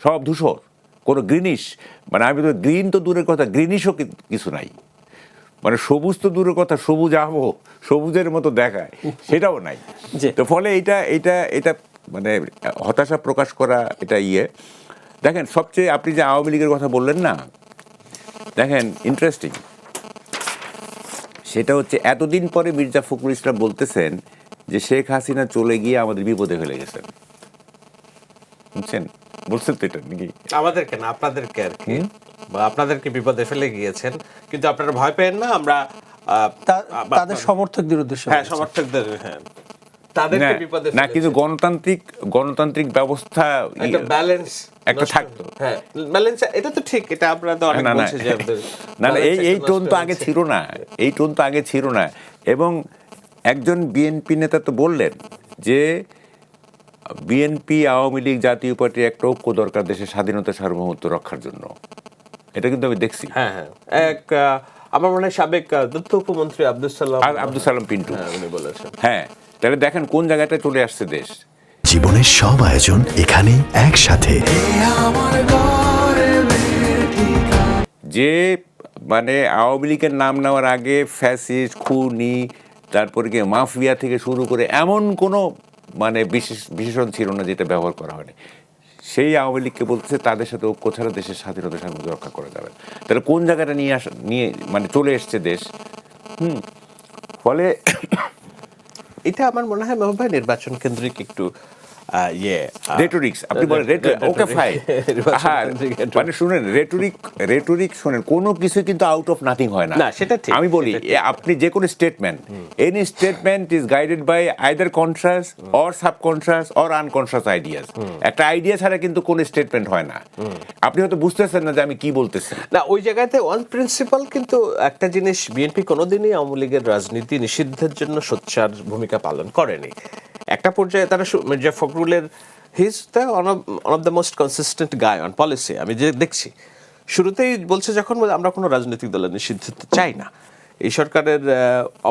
সব ধূসর, কোনো গ্রিনিশ, মানে আমি তো গ্রিন তো দূরের কথা, গ্রিনিশও কিছু নাই, মানে সবুজ তো দূরের কথা, সবুজ আবহ সবুজের মতো দেখায় সেটাও নাই। তো ফলে এটা মানে হতাশা প্রকাশ করা, এটা দেখেন সবচেয়ে আপনি যে আওয়ামী লীগের কথা বললেন না, দেখেন ইন্টারেস্টিং, সেটা হচ্ছে এতদিন পরে মির্জা ফখরুল ইসলাম বলতেছেন যে শেখ হাসিনা চলে গিয়ে আমাদের বিপদে ফেলে গেছেন। বুঝছেন, বলছেন তো এটা নাকি? আমাদেরকে না, আপনাদেরকে আর কি, বা আপনাদেরকে বিপদে ফেলে গিয়েছেন, কিন্তু আপনারা ভয় পেয়েন না, আমরা তাদের সমর্থকদের উদ্দেশ্যে, হ্যাঁ সমর্থকদের, হ্যাঁ তাদেরকে বিপদে না, কিন্তু গণতান্ত্রিক ব্যবস্থা একটা ব্যালেন্স একটা থাকতো, হ্যাঁ ব্যালেন্স, এটা তো ঠিক, এটা আমরা তো অনেক বলছি যে না এই টোন তো আগে ছিল না, এই টোন তো আগে ছিল না। এবং একজন বিএনপি নেতা তো বললেন যে বিএনপি, আওয়ামী লীগ, জাতীয় পার্টি একটা ঐক্য দরকার দেশের স্বাধীনতা সার্বভৌমত্ব রক্ষার জন্য। এটা কিন্তু আমি দেখছি। হ্যাঁ হ্যাঁ, আমার মনে হয় সাবেক তথ্য উপমন্ত্রী আব্দুল সালাম পিন্টু উনি বলেছেন। হ্যাঁ, তাহলে দেখেন কোন জায়গাটা চলে আসছে দেশ। জীবনের সব আয়োজন এখানে একসাথে। যে মানে আওয়ামী লীগের নাম নেওয়ার আগে ফ্যাসিস্ট, খুনি, তারপরে গিয়ে মাফিয়া থেকে শুরু করে এমন কোনো মানে বিশেষণ ছিল না যেটা ব্যবহার করা হয়নি। সেই আওয়ামী লীগকে বলতেছে তাদের সাথে ঐক্য ছাড়া দেশের স্বাধীনতা সার্বভৌমত্ব রক্ষা করা যাবে। তাহলে কোন জায়গাটা নিয়ে মানে চলে এসছে দেশ। ফলে এটা আমার মনে হয় মেহবুব ভাই নির্বাচন কেন্দ্রিক একটু রেটোরিক্স, আপনি বলেন ওকে ফাইন, মানে শুনেন রেটোরিক শুনেন, কোনো কিছু কিন্তু আউট অফ নাথিং হয় না, সেটা ঠিক। আমি বলি আপনি যে কোনো statement, any statement is guided by either conscious or subconscious or unconscious ideas. একটা আইডিয়া ছাড়া কিন্তু কোনো স্টেটমেন্ট হয় না। আপনি হয়তো বুঝতেছেন না যে আমি কি বলতেছি না, ওই জায়গাতে অন প্রিন্সিপাল কিন্তু একটা জিনিস, বিএনপি কোনোদিনই আওয়ামী লীগের রাজনীতি নিষিদ্ধের জন্য সোচ্চার ভূমিকা পালন করেনি। একটা পর্যায়ে তারা মির্জা ফখরুলের he is the one of the most consistent guy on policy. আমি যে দেখছি শুরুতেই বলছে যখন আমরা কোনো রাজনৈতিক দলের নিষিদ্ধ চাই না, এই সরকারের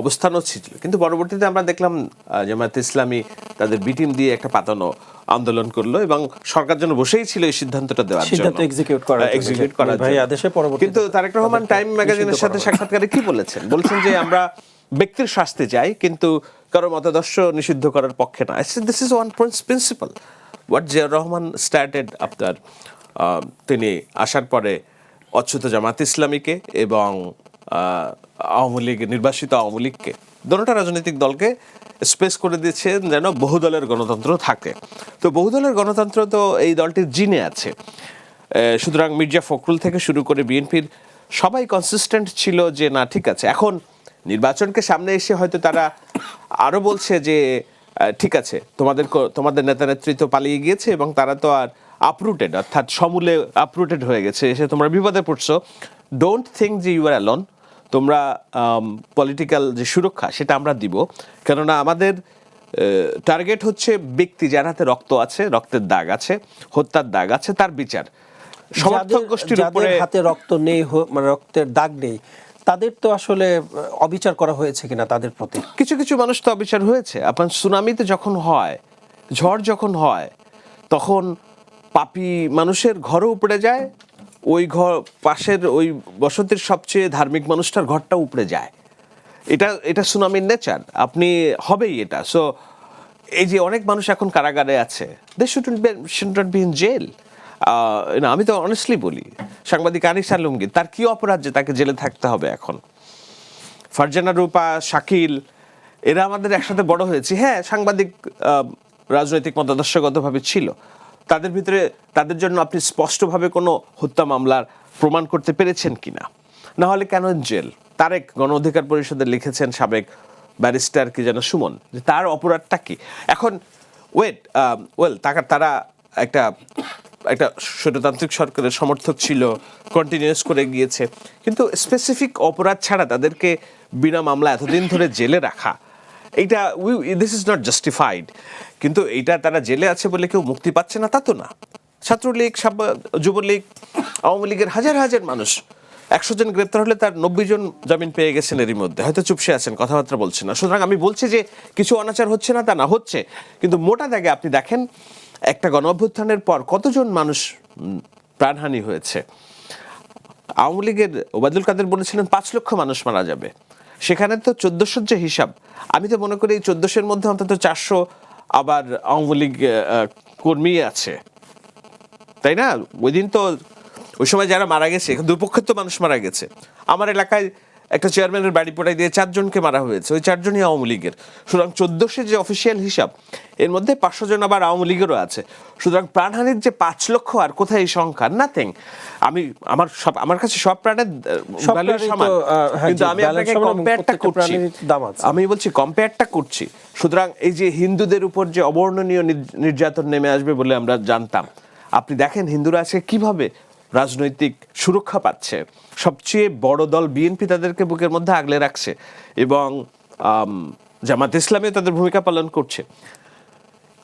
অবস্থানও ছিল, কিন্তু পরবর্তীতে আমরা দেখলাম জামায়াত ইসলামী তাদের বি টিম দিয়ে একটা পাতানো আন্দোলন করলো এবং সরকার যেন বসেই ছিল এই সিদ্ধান্তটা দেওয়ার জন্য, এক্সিকিউট করার জন্য। কিন্তু তারেক রহমান টাইম ম্যাগাজিনের সাথে সাক্ষাৎকারে কি বলেছেন যে আমরা ব্যক্তির শাস্তি চাই, কিন্তু কারো মতাদর্শ নিষিদ্ধ করার পক্ষে না। This is one principal what Ziaur Rahman started after, তিনি আসার পরে অচ্যুত জামাত ইসলামীকে এবং আওয়ামী লীগ, নির্বাসিত আওয়ামী লীগকে, দোনোটা রাজনৈতিক দলকে স্পেস করে দিচ্ছে যেন বহুদলের গণতন্ত্র থাকে। তো বহুদলের গণতন্ত্র তো এই দলটির জিনে আছে, সুতরাং মির্জা ফখরুল থেকে শুরু করে বিএনপির সবাই কনসিস্টেন্ট ছিল যে না ঠিক আছে। এখন নির্বাচনকে সামনে এসে হয়তো তারা আরো বলছে যে ঠিক আছে, তোমাদের নেতা নেতৃত্ব পালিয়ে গিয়েছে এবং তারা তো আর আপরুটেড, অর্থাৎ সমূলে আপরুটেড হয়ে গেছে, এসে তোমরা বিপদে পড়ছো, ডোন্ট থিঙ্ক যে ইউ আর অ্যালোন, তোমরা পলিটিক্যাল যে সুরক্ষা সেটা আমরা দিব, কেননা আমাদের টার্গেট হচ্ছে ব্যক্তি যার হাতে রক্ত আছে, রক্তের দাগ আছে, হত্যার দাগ আছে, তার বিচার। সমর্থক গোষ্ঠীর উপরে হাতে রক্ত নেই, মানে রক্তের দাগ নেই, তাদের তো আসলে অবিচার করা হয়েছে কিনা তাদের প্রতি? কিছু কিছু মানুষ তো অবিচার হয়েছে। আপনার সুনামিতে যখন হয়, ঝড় যখন হয়, তখন পাপী মানুষের ঘরও উপড়ে যায়, ওই ঘর পাশের ওই বসতির সবচেয়ে ধার্মিক মানুষটার ঘরটা উপড়ে যায়। এটা সুনামির নেচার, আপনি হবেই এটা। সো এই যে অনেক মানুষ এখন কারাগারে আছে, they should not be in jail. আমি তো অনেস্টলি বলি, সাংবাদিক আনিস আলমগীর, তার কি অপরাধ যে তাকে জেলে থাকতে হবে এখন? ফারজানা রূপা, শাকিল, এরা আমাদের একসাথে বড় হয়েছে। হ্যাঁ, সাংবাদিক রাজনৈতিক মতাদর্শগতভাবে ছিল, তাদের ভিতরে তাদের জন্য আপনি স্পষ্টভাবে কোনো হত্যা মামলার প্রমাণ করতে পেরেছেন কিনা, না হলে কেন জেল? তারেক গণ অধিকার পরিষদে লিখেছেন সাবেক ব্যারিস্টার কি যেন সুমন, যে তার অপরাধটা কি। এখন তারা একটা স্বৈরতান্ত্রিক সরকারের সমর্থক ছিল, কন্টিনিউয়াস করে গিয়েছে, কিন্তু স্পেসিফিক অপরাধ ছাড়া তাদেরকে বিনা মামলা এতদিন ধরে জেলে রাখা, এইটা দিস ইজ নট জাস্টিফাইড। কিন্তু এইটা তারা জেলে আছে বলে কেউ মুক্তি পাচ্ছে না তা তো না। ছাত্রলীগ, যুবলীগ, আওয়ামী লীগের হাজার হাজার মানুষ, 100 জন গ্রেপ্তার হলে তার 90 জন জামিন পেয়ে গেছেন এরই মধ্যে, হয়তো চুপসে আছেন, কথাবার্তা বলছেন না। সুতরাং আমি বলছি যে কিছু অনাচার হচ্ছে না তা না, হচ্ছে, কিন্তু মোটা দাগে আপনি দেখেন একটা গণ অভ্যুত্থানের পর কতজন মানুষ প্রাণহানি হয়েছে। আওয়ামী লীগের ওবায়দুল কাদের বলেছিলেন 5 লক্ষ মানুষ মারা যাবে, সেখানে তো 1400 যে হিসাব, আমি তো মনে করি এই 1400-এর মধ্যে অন্তত 400 আবার আওয়ামী লীগ কর্মী আছে, তাই না? ওই দিন তো ওই সময় যারা মারা গেছে, দুপক্ষের তো মানুষ মারা গেছে। আমার এলাকায় একটা চেয়ারম্যানের বাড়ি পোড়াই দিয়ে 4 জনকে মারা হয়েছে, ওই 4 জনই আওয়ামী লীগের। সুতরাং 1400 যে অফিসিয়াল হিসাব, এর মধ্যে 500 জন আবার আওয়ামী লীগেরও আছে। সুতরাং প্রাণহানির যে 5 লক্ষ, আর কোথায় এই সংখ্যা? নাথিং। আমার কাছে সব প্রাণের ভ্যালু সমান, কিন্তু আমি আপনাকে কম্পেয়ারটা করছি, আমি বলছি কম্পেয়ারটা করছি। সুতরাং এই যে হিন্দুদের উপর যে অবর্ণনীয় নির্যাতন নেমে আসবে বলে আমরা জানতাম, আপনি দেখেন হিন্দুরা আজকে কিভাবে রাজনৈতিক সুরক্ষা পাচ্ছে। সবচেয়ে বড় দল বিএনপি তাদেরকে বুকের মধ্যে আগলে রাখছে, এবং জামাত ইসলামী তাদের ভূমিকা পালন করছে।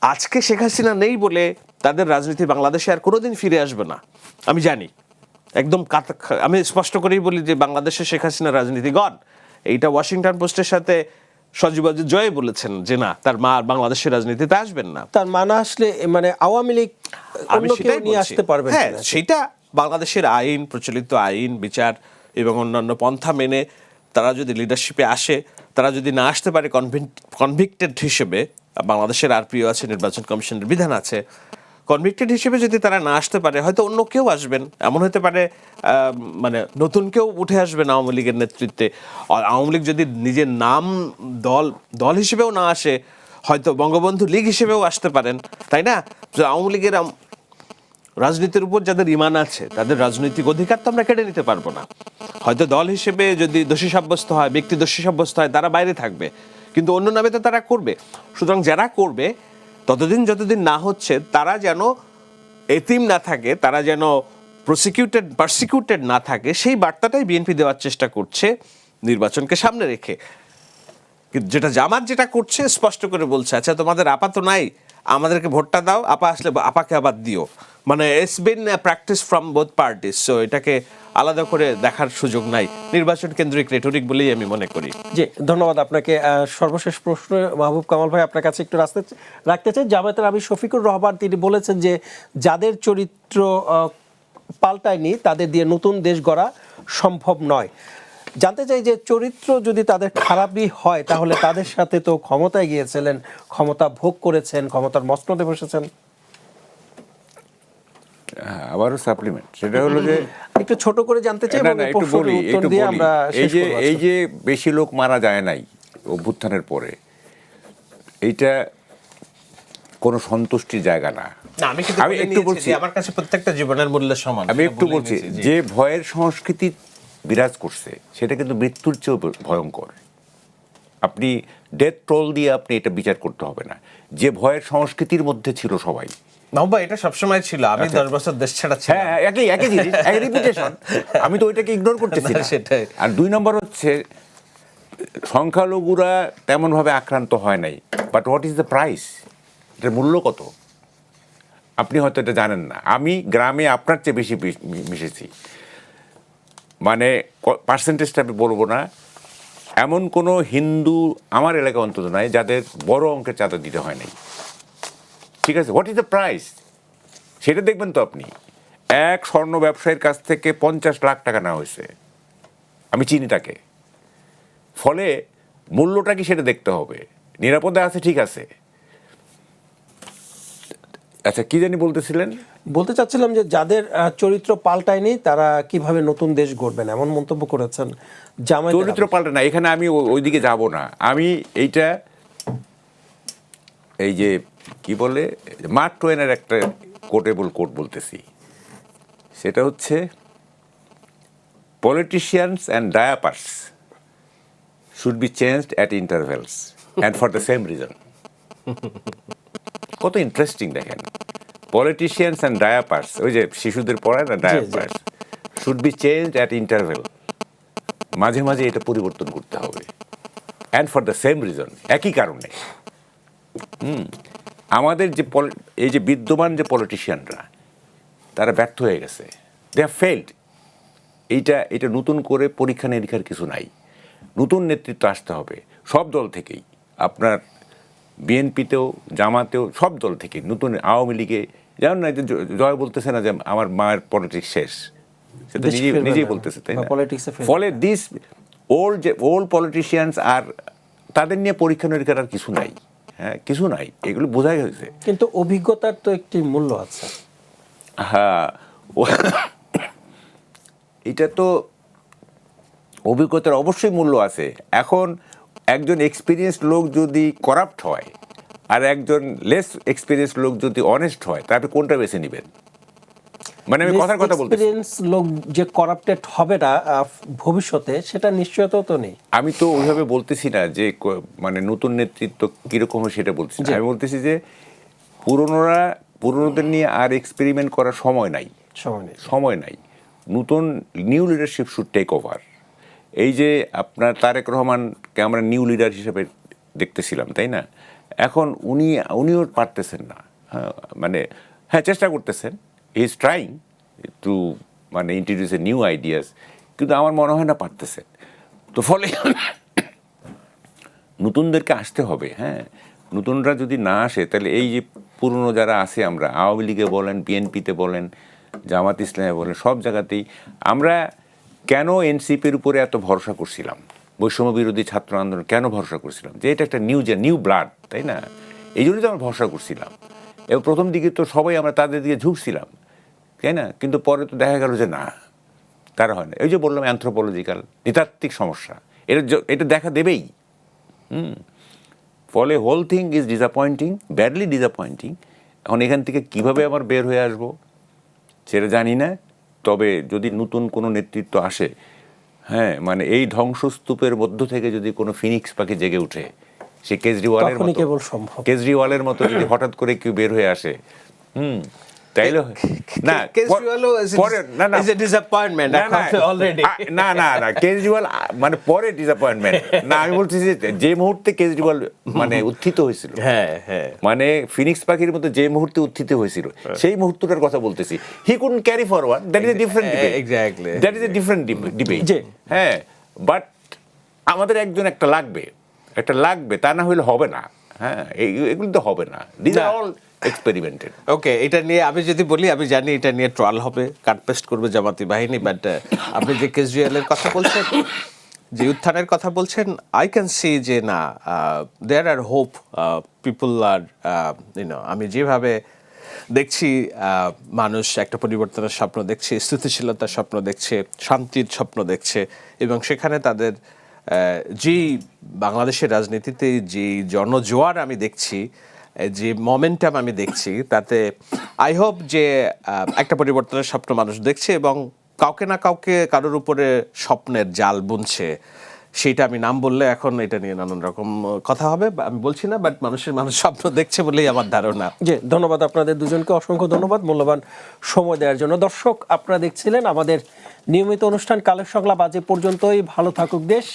আজকে শেখ হাসিনা নেই বলে তাদের রাজনীতি বাংলাদেশে আর কোনোদিন ফিরে আসবে না, আমি জানি। একদম আমি স্পষ্ট করেই বলি যে বাংলাদেশে শেখ হাসিনা রাজনীতি গন। এইটা ওয়াশিংটন পোস্টের সাথে সজীব জয় বলেছেন যে না, তার মা বাংলাদেশের রাজনীতিতে আসবেন না। তার মা না আসলে মানে আওয়ামী লীগ অন্য কেউ নিয়ে আসতে পারবে না। হ্যাঁ, সেটা বাংলাদেশের আইন, প্রচলিত আইন, বিচার এবং অন্যান্য পন্থা মেনে তারা যদি লিডারশিপে আসে, তারা যদি না আসতে পারে কনভিক্টেড হিসেবে, বাংলাদেশের আরপিও আছে, নির্বাচন কমিশনের বিধান আছে, কনভিক্টেড হিসেবে যদি তারা না আসতে পারে, হয়তো অন্য কেউ আসবেন। এমন হতে পারে মানে নতুন কেউ উঠে আসবেন আওয়ামী লীগের নেতৃত্বে। আওয়ামী লীগ যদি নিজের নাম দল হিসেবেও না আসে, হয়তো বঙ্গবন্ধু লীগ হিসেবেও আসতে পারেন, তাই না? আওয়ামী লীগের রাজনীতির উপর যাদের ঈমান আছে, তাদের রাজনৈতিক অধিকার তো আমরা কেড়ে নিতে পারবো না। হয়তো দল হিসেবে যদি দোষী সাব্যস্ত হয়, ব্যক্তি দোষী সাব্যস্ত হয়, তারা বাইরে থাকবে, কিন্তু অন্য নামে তো তারা করবে। সুতরাং যারা করবে, যতদিন না হচ্ছে, তারা যেন এতিম না থাকে, তারা যেন পারসিকিউটেড না থাকে, সেই বার্তাটাই বিএনপি দেওয়ার চেষ্টা করছে নির্বাচনকে সামনে রেখে। কিন্তু যেটা জামাত যেটা করছে, স্পষ্ট করে বলছে, আচ্ছা তোমাদের আপা তো নাই, আমাদেরকে ভোটটা দাও, আপা আসলে আপাকে আবার দিও। মানে it's been practice from both parties. So এটাকে আলাদা করে দেখার সুযোগ নাই, নির্বাচন কেন্দ্রিক রেটরিক বলেই আমি মনে করি। জি, ধন্যবাদ আপনাকে। সর্বশেষ প্রশ্ন মাহবুব কামাল ভাই আপনার কাছে একটু রাখতে চাই। জামায়াতের আমির শফিকুর রহমান তিনি বলেছেন যে যাদের চরিত্র পাল্টায়নি তাদের দিয়ে নতুন দেশ গড়া সম্ভব নয়। জানতে চাই যে চরিত্র যদি তাদের খারাপই হয়, তাহলে তাদের সাথে তো ক্ষমতায় গিয়েছিলেন, ক্ষমতা ভোগ করেছেন, ক্ষমতার মসনদে বসেছেন। আবারও সাপ্লিমেন্ট, সেটা হলো যে একটু ছোট করে জানতে চাই, একটু বলি। এই যে বেশি লোক মারা যায় নাই অভ্যুত্থানের পরে, এইটা কোনো সন্তুষ্টির জায়গা না। আমি একটু বলছি, আমার কাছে প্রত্যেকটা জীবনের মূল্য সমান। আমি একটু বলছি যে ভয়ের সংস্কৃতি বিরাজ করছে, সেটা কিন্তু মৃত্যুর চেয়েও ভয়ঙ্কর। আপনি ডেথ টোল দিয়ে আপনি এটা বিচার করতে হবে না। যে ভয়ের সংস্কৃতির মধ্যে ছিল সবাই, বাবা, এটা সবসময় ছিল। আমি 10 বছর দেশ ছাড়া ছিলাম। হ্যাঁ, একই জিনিস, একই রিপিটেশন। আমি তো ওইটাকে ইগনোর করতেছি না, সেটাই। আর 2 নম্বর হচ্ছে সংখ্যালঘুরা তেমনভাবে আক্রান্ত হয় নাই, but what is the price? এটার মূল্য কত? আপনি হয়তো এটা জানেন না। আমি গ্রামে আপনার চেয়ে বেশি মিশেছি, মানে পার্সেন্টেজটা আমি বলবো না। এমন কোনো হিন্দু আমার এলাকা অন্তত নাই যাদের বড় অঙ্কের চাঁদা দিতে হয় নাই। ঠিক আছে, হোয়াট ইজ দ্য প্রাইস? সেটা দেখবেন তো আপনি। এক স্বর্ণ ব্যবসায়ীর কাছ থেকে 50 লাখ টাকা নেওয়া হয়েছে, আমি চিনি তাকে। ফলে মূল্যটা কি সেটা দেখতে হবে। নিরাপদে আছে, ঠিক আছে, আচ্ছা কি জানি বলতেছিলেন? বলতে চাচ্ছিলাম যে যাদের চরিত্র পাল্টায়নি তারা কিভাবে নতুন দেশ গড়বেন, এমন মন্তব্য করেছেন জামায়াত। চরিত্র পাল্টা না, এখানে আমি ওইদিকে যাব না। আমি এইটা এই যে কি বলে মার্ক টোয়েনের একটা কোটেবল কোট বলতেছি, সেটা হচ্ছে politicians and diapers should be changed at intervals and for the same reason. কত ইন্টারেস্টিং দেখেন, পলিটিশিয়ানস অ্যান্ড ডায়াপার্স, ওই যে শিশুদের পড়ায় না diapers, should be changed at interval, মাঝে মাঝে এটা পরিবর্তন করতে হবে, and for the same reason, একই কারণে। আমাদের যে এই যে বিদ্যমান যে পলিটিশিয়ানরা তারা ব্যর্থ হয়ে গেছে, দে হ্যাভ ফেইলড। এটা নতুন করে পরীক্ষা নিরীক্ষার কিছু নাই, নতুন নেতৃত্ব আসতে হবে সব দল থেকেই, আপনার বিএনপিতেও জামাতেও সব দল থেকে, নতুন আওয়ামী লীগে। যেমন না যে জয় বলতেছে না যে আমার মায়ের পলিটিক্স শেষ, সেটা নিজেই বলতেছে, তাই না? ফলে দিস ওল্ড পলিটিশিয়ানস আর তাদের নিয়ে পরীক্ষা নিরীক্ষার আর কিছু নাই, হ্যাঁ কিছু নাই, এগুলো বোঝাই হয়েছে। কিন্তু অভিজ্ঞতার তো একটি মূল্য আছে। হ্যাঁ, এটা তো অভিজ্ঞতার অবশ্যই মূল্য আছে। এখন একজন এক্সপিরিয়েন্সড লোক যদি করাপ্ট হয় আর একজন লেস এক্সপিরিয়েন্সড লোক যদি অনেস্ট হয়, তাহলে কোনটা বেছে নেবেন? মানে আমি কথার কথা বলতেছি, এক্সপেরিয়েন্স লোক যে করাপ্টেড হবে না ভবিষ্যতে, সেটা নিশ্চয়তা তো নেই। আমি তো ওইভাবে বলতেছি না যে মানে নতুন নেতৃত্ব কিরকম হয় সেটা বলতেছি না। আমি বলতেছি যে পুরনোদের নিয়ে আর এক্সপেরিমেন্ট করার সময় নাই। নতুন new leadership should take over. এই যে আপনার তারেক রহমানকে আমরা নিউ লিডার হিসেবে দেখতেছিলাম, তাই না? এখন উনিও পারতেছেন না, মানে হ্যাঁ চেষ্টা করতেছেন, হি ইজ ট্রাইং টু মানে ইন্ট্রোডিউস এ নিউ আইডিয়াস, কিন্তু আমার মনে হয় না পারতেছেন। তো ফলে নতুনদেরকে আসতে হবে। হ্যাঁ, নতুনরা যদি না আসে তাহলে এই যে পুরনো যারা আছে, আমরা আওয়ামী লীগে বলেন, বিএনপিতে বলেন, জামাত ইসলামে বলেন, সব জায়গাতেই আমরা কেন এনসিপির উপরে এত ভরসা করছিলাম, বৈষম্য বিরোধী ছাত্র আন্দোলন কেন ভরসা করছিলাম? যে এটা একটা নিউ ব্লাড, তাই না? এই জন্যই তো আমরা ভরসা করছিলাম। এবং প্রথম দিকে তো সবাই আমরা তাদের দিকে ঝুঁকছিলাম, তাই না? কিন্তু পরে তো দেখা গেল যে না, তারা হয় না। এই যে বললাম অ্যানথ্রোপোলজিক্যাল নৃতাত্ত্বিক সমস্যা, এটা দেখা দেবেই। ফলে whole thing is disappointing, badly disappointing. এখন এখান থেকে কিভাবে আবার বের হয়ে আসবো সেটা জানি না। তবে যদি নতুন কোনো নেতৃত্ব আসে, হ্যাঁ মানে এই ধ্বংসস্তূপের মধ্য থেকে যদি কোনো ফিনিক্স পাখি জেগে উঠে, সে কেজরিওয়ালের মতো যদি হঠাৎ করে কেউ বের হয়ে আসে, তাইলে না কেজরিওয়াল মানে পরে ডিসঅ্যাপয়েন্টমেন্ট না। আমি বলছি যে মুহূর্তে কেজরিওয়াল মানে উত্থিত হয়েছিল, মানে ফিনিক্স পাখির মতো যে মুহূর্তে উত্থিত হয়েছিল, সেই মুহূর্তটার কথা বলতেছি। হি couldn't carry forward, that is a different debate, exactly that is a different debate. হ্যাঁ, বাট আমাদের একটা লাগবে, তা না হলে হবে না। হ্যাঁ, এগুলো তো হবে না, দিস আর অল এক্সপেরিমেন্টেড। ওকে, এটা নিয়ে আমি যদি বলি, আমি জানি এটা নিয়ে ট্রায়াল হবে, কাটপেস্ট করবে জামাতি বাহিনী, বাট আপনি যে কেজরিওয়ালের কথা বলছেন, যে উত্থানের কথা বলছেন, আই ক্যান সি যে না, দেয়ার আর হোপ, পিপল আর আমি যেভাবে দেখছি মানুষ একটা পরিবর্তনের স্বপ্ন দেখছে, স্থিতিশীলতার স্বপ্ন দেখছে, শান্তির স্বপ্ন দেখছে, এবং সেখানে তাদের যেই বাংলাদেশের রাজনীতিতে যে জনজোয়ার আমি দেখছি, যে মোমেন্টাম আমি দেখছি, তাতে আই হোপ যে একটা পরিবর্তনের স্বপ্ন মানুষ দেখছে, এবং কাউকে না কাউকে কারোর উপরে স্বপ্নের জাল বুনছে। সেইটা আমি নাম বললে এখন এটা নিয়ে নানান রকম কথা হবে, আমি বলছি না, বাট মানুষ স্বপ্ন দেখছে বলেই আমার ধারণা। জি, ধন্যবাদ আপনাদের দুজনকে, অসংখ্য ধন্যবাদ মূল্যবান সময় দেওয়ার জন্য। দর্শক, আপনারা দেখছিলেন আমাদের নিয়মিত অনুষ্ঠান কালের সংলাপ। আজ এ পর্যন্তই। ভালো থাকুক দেশ,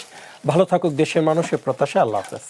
ভালো থাকুক দেশের মানুষের প্রত্যাশা। আল্লাহ হাফেজ।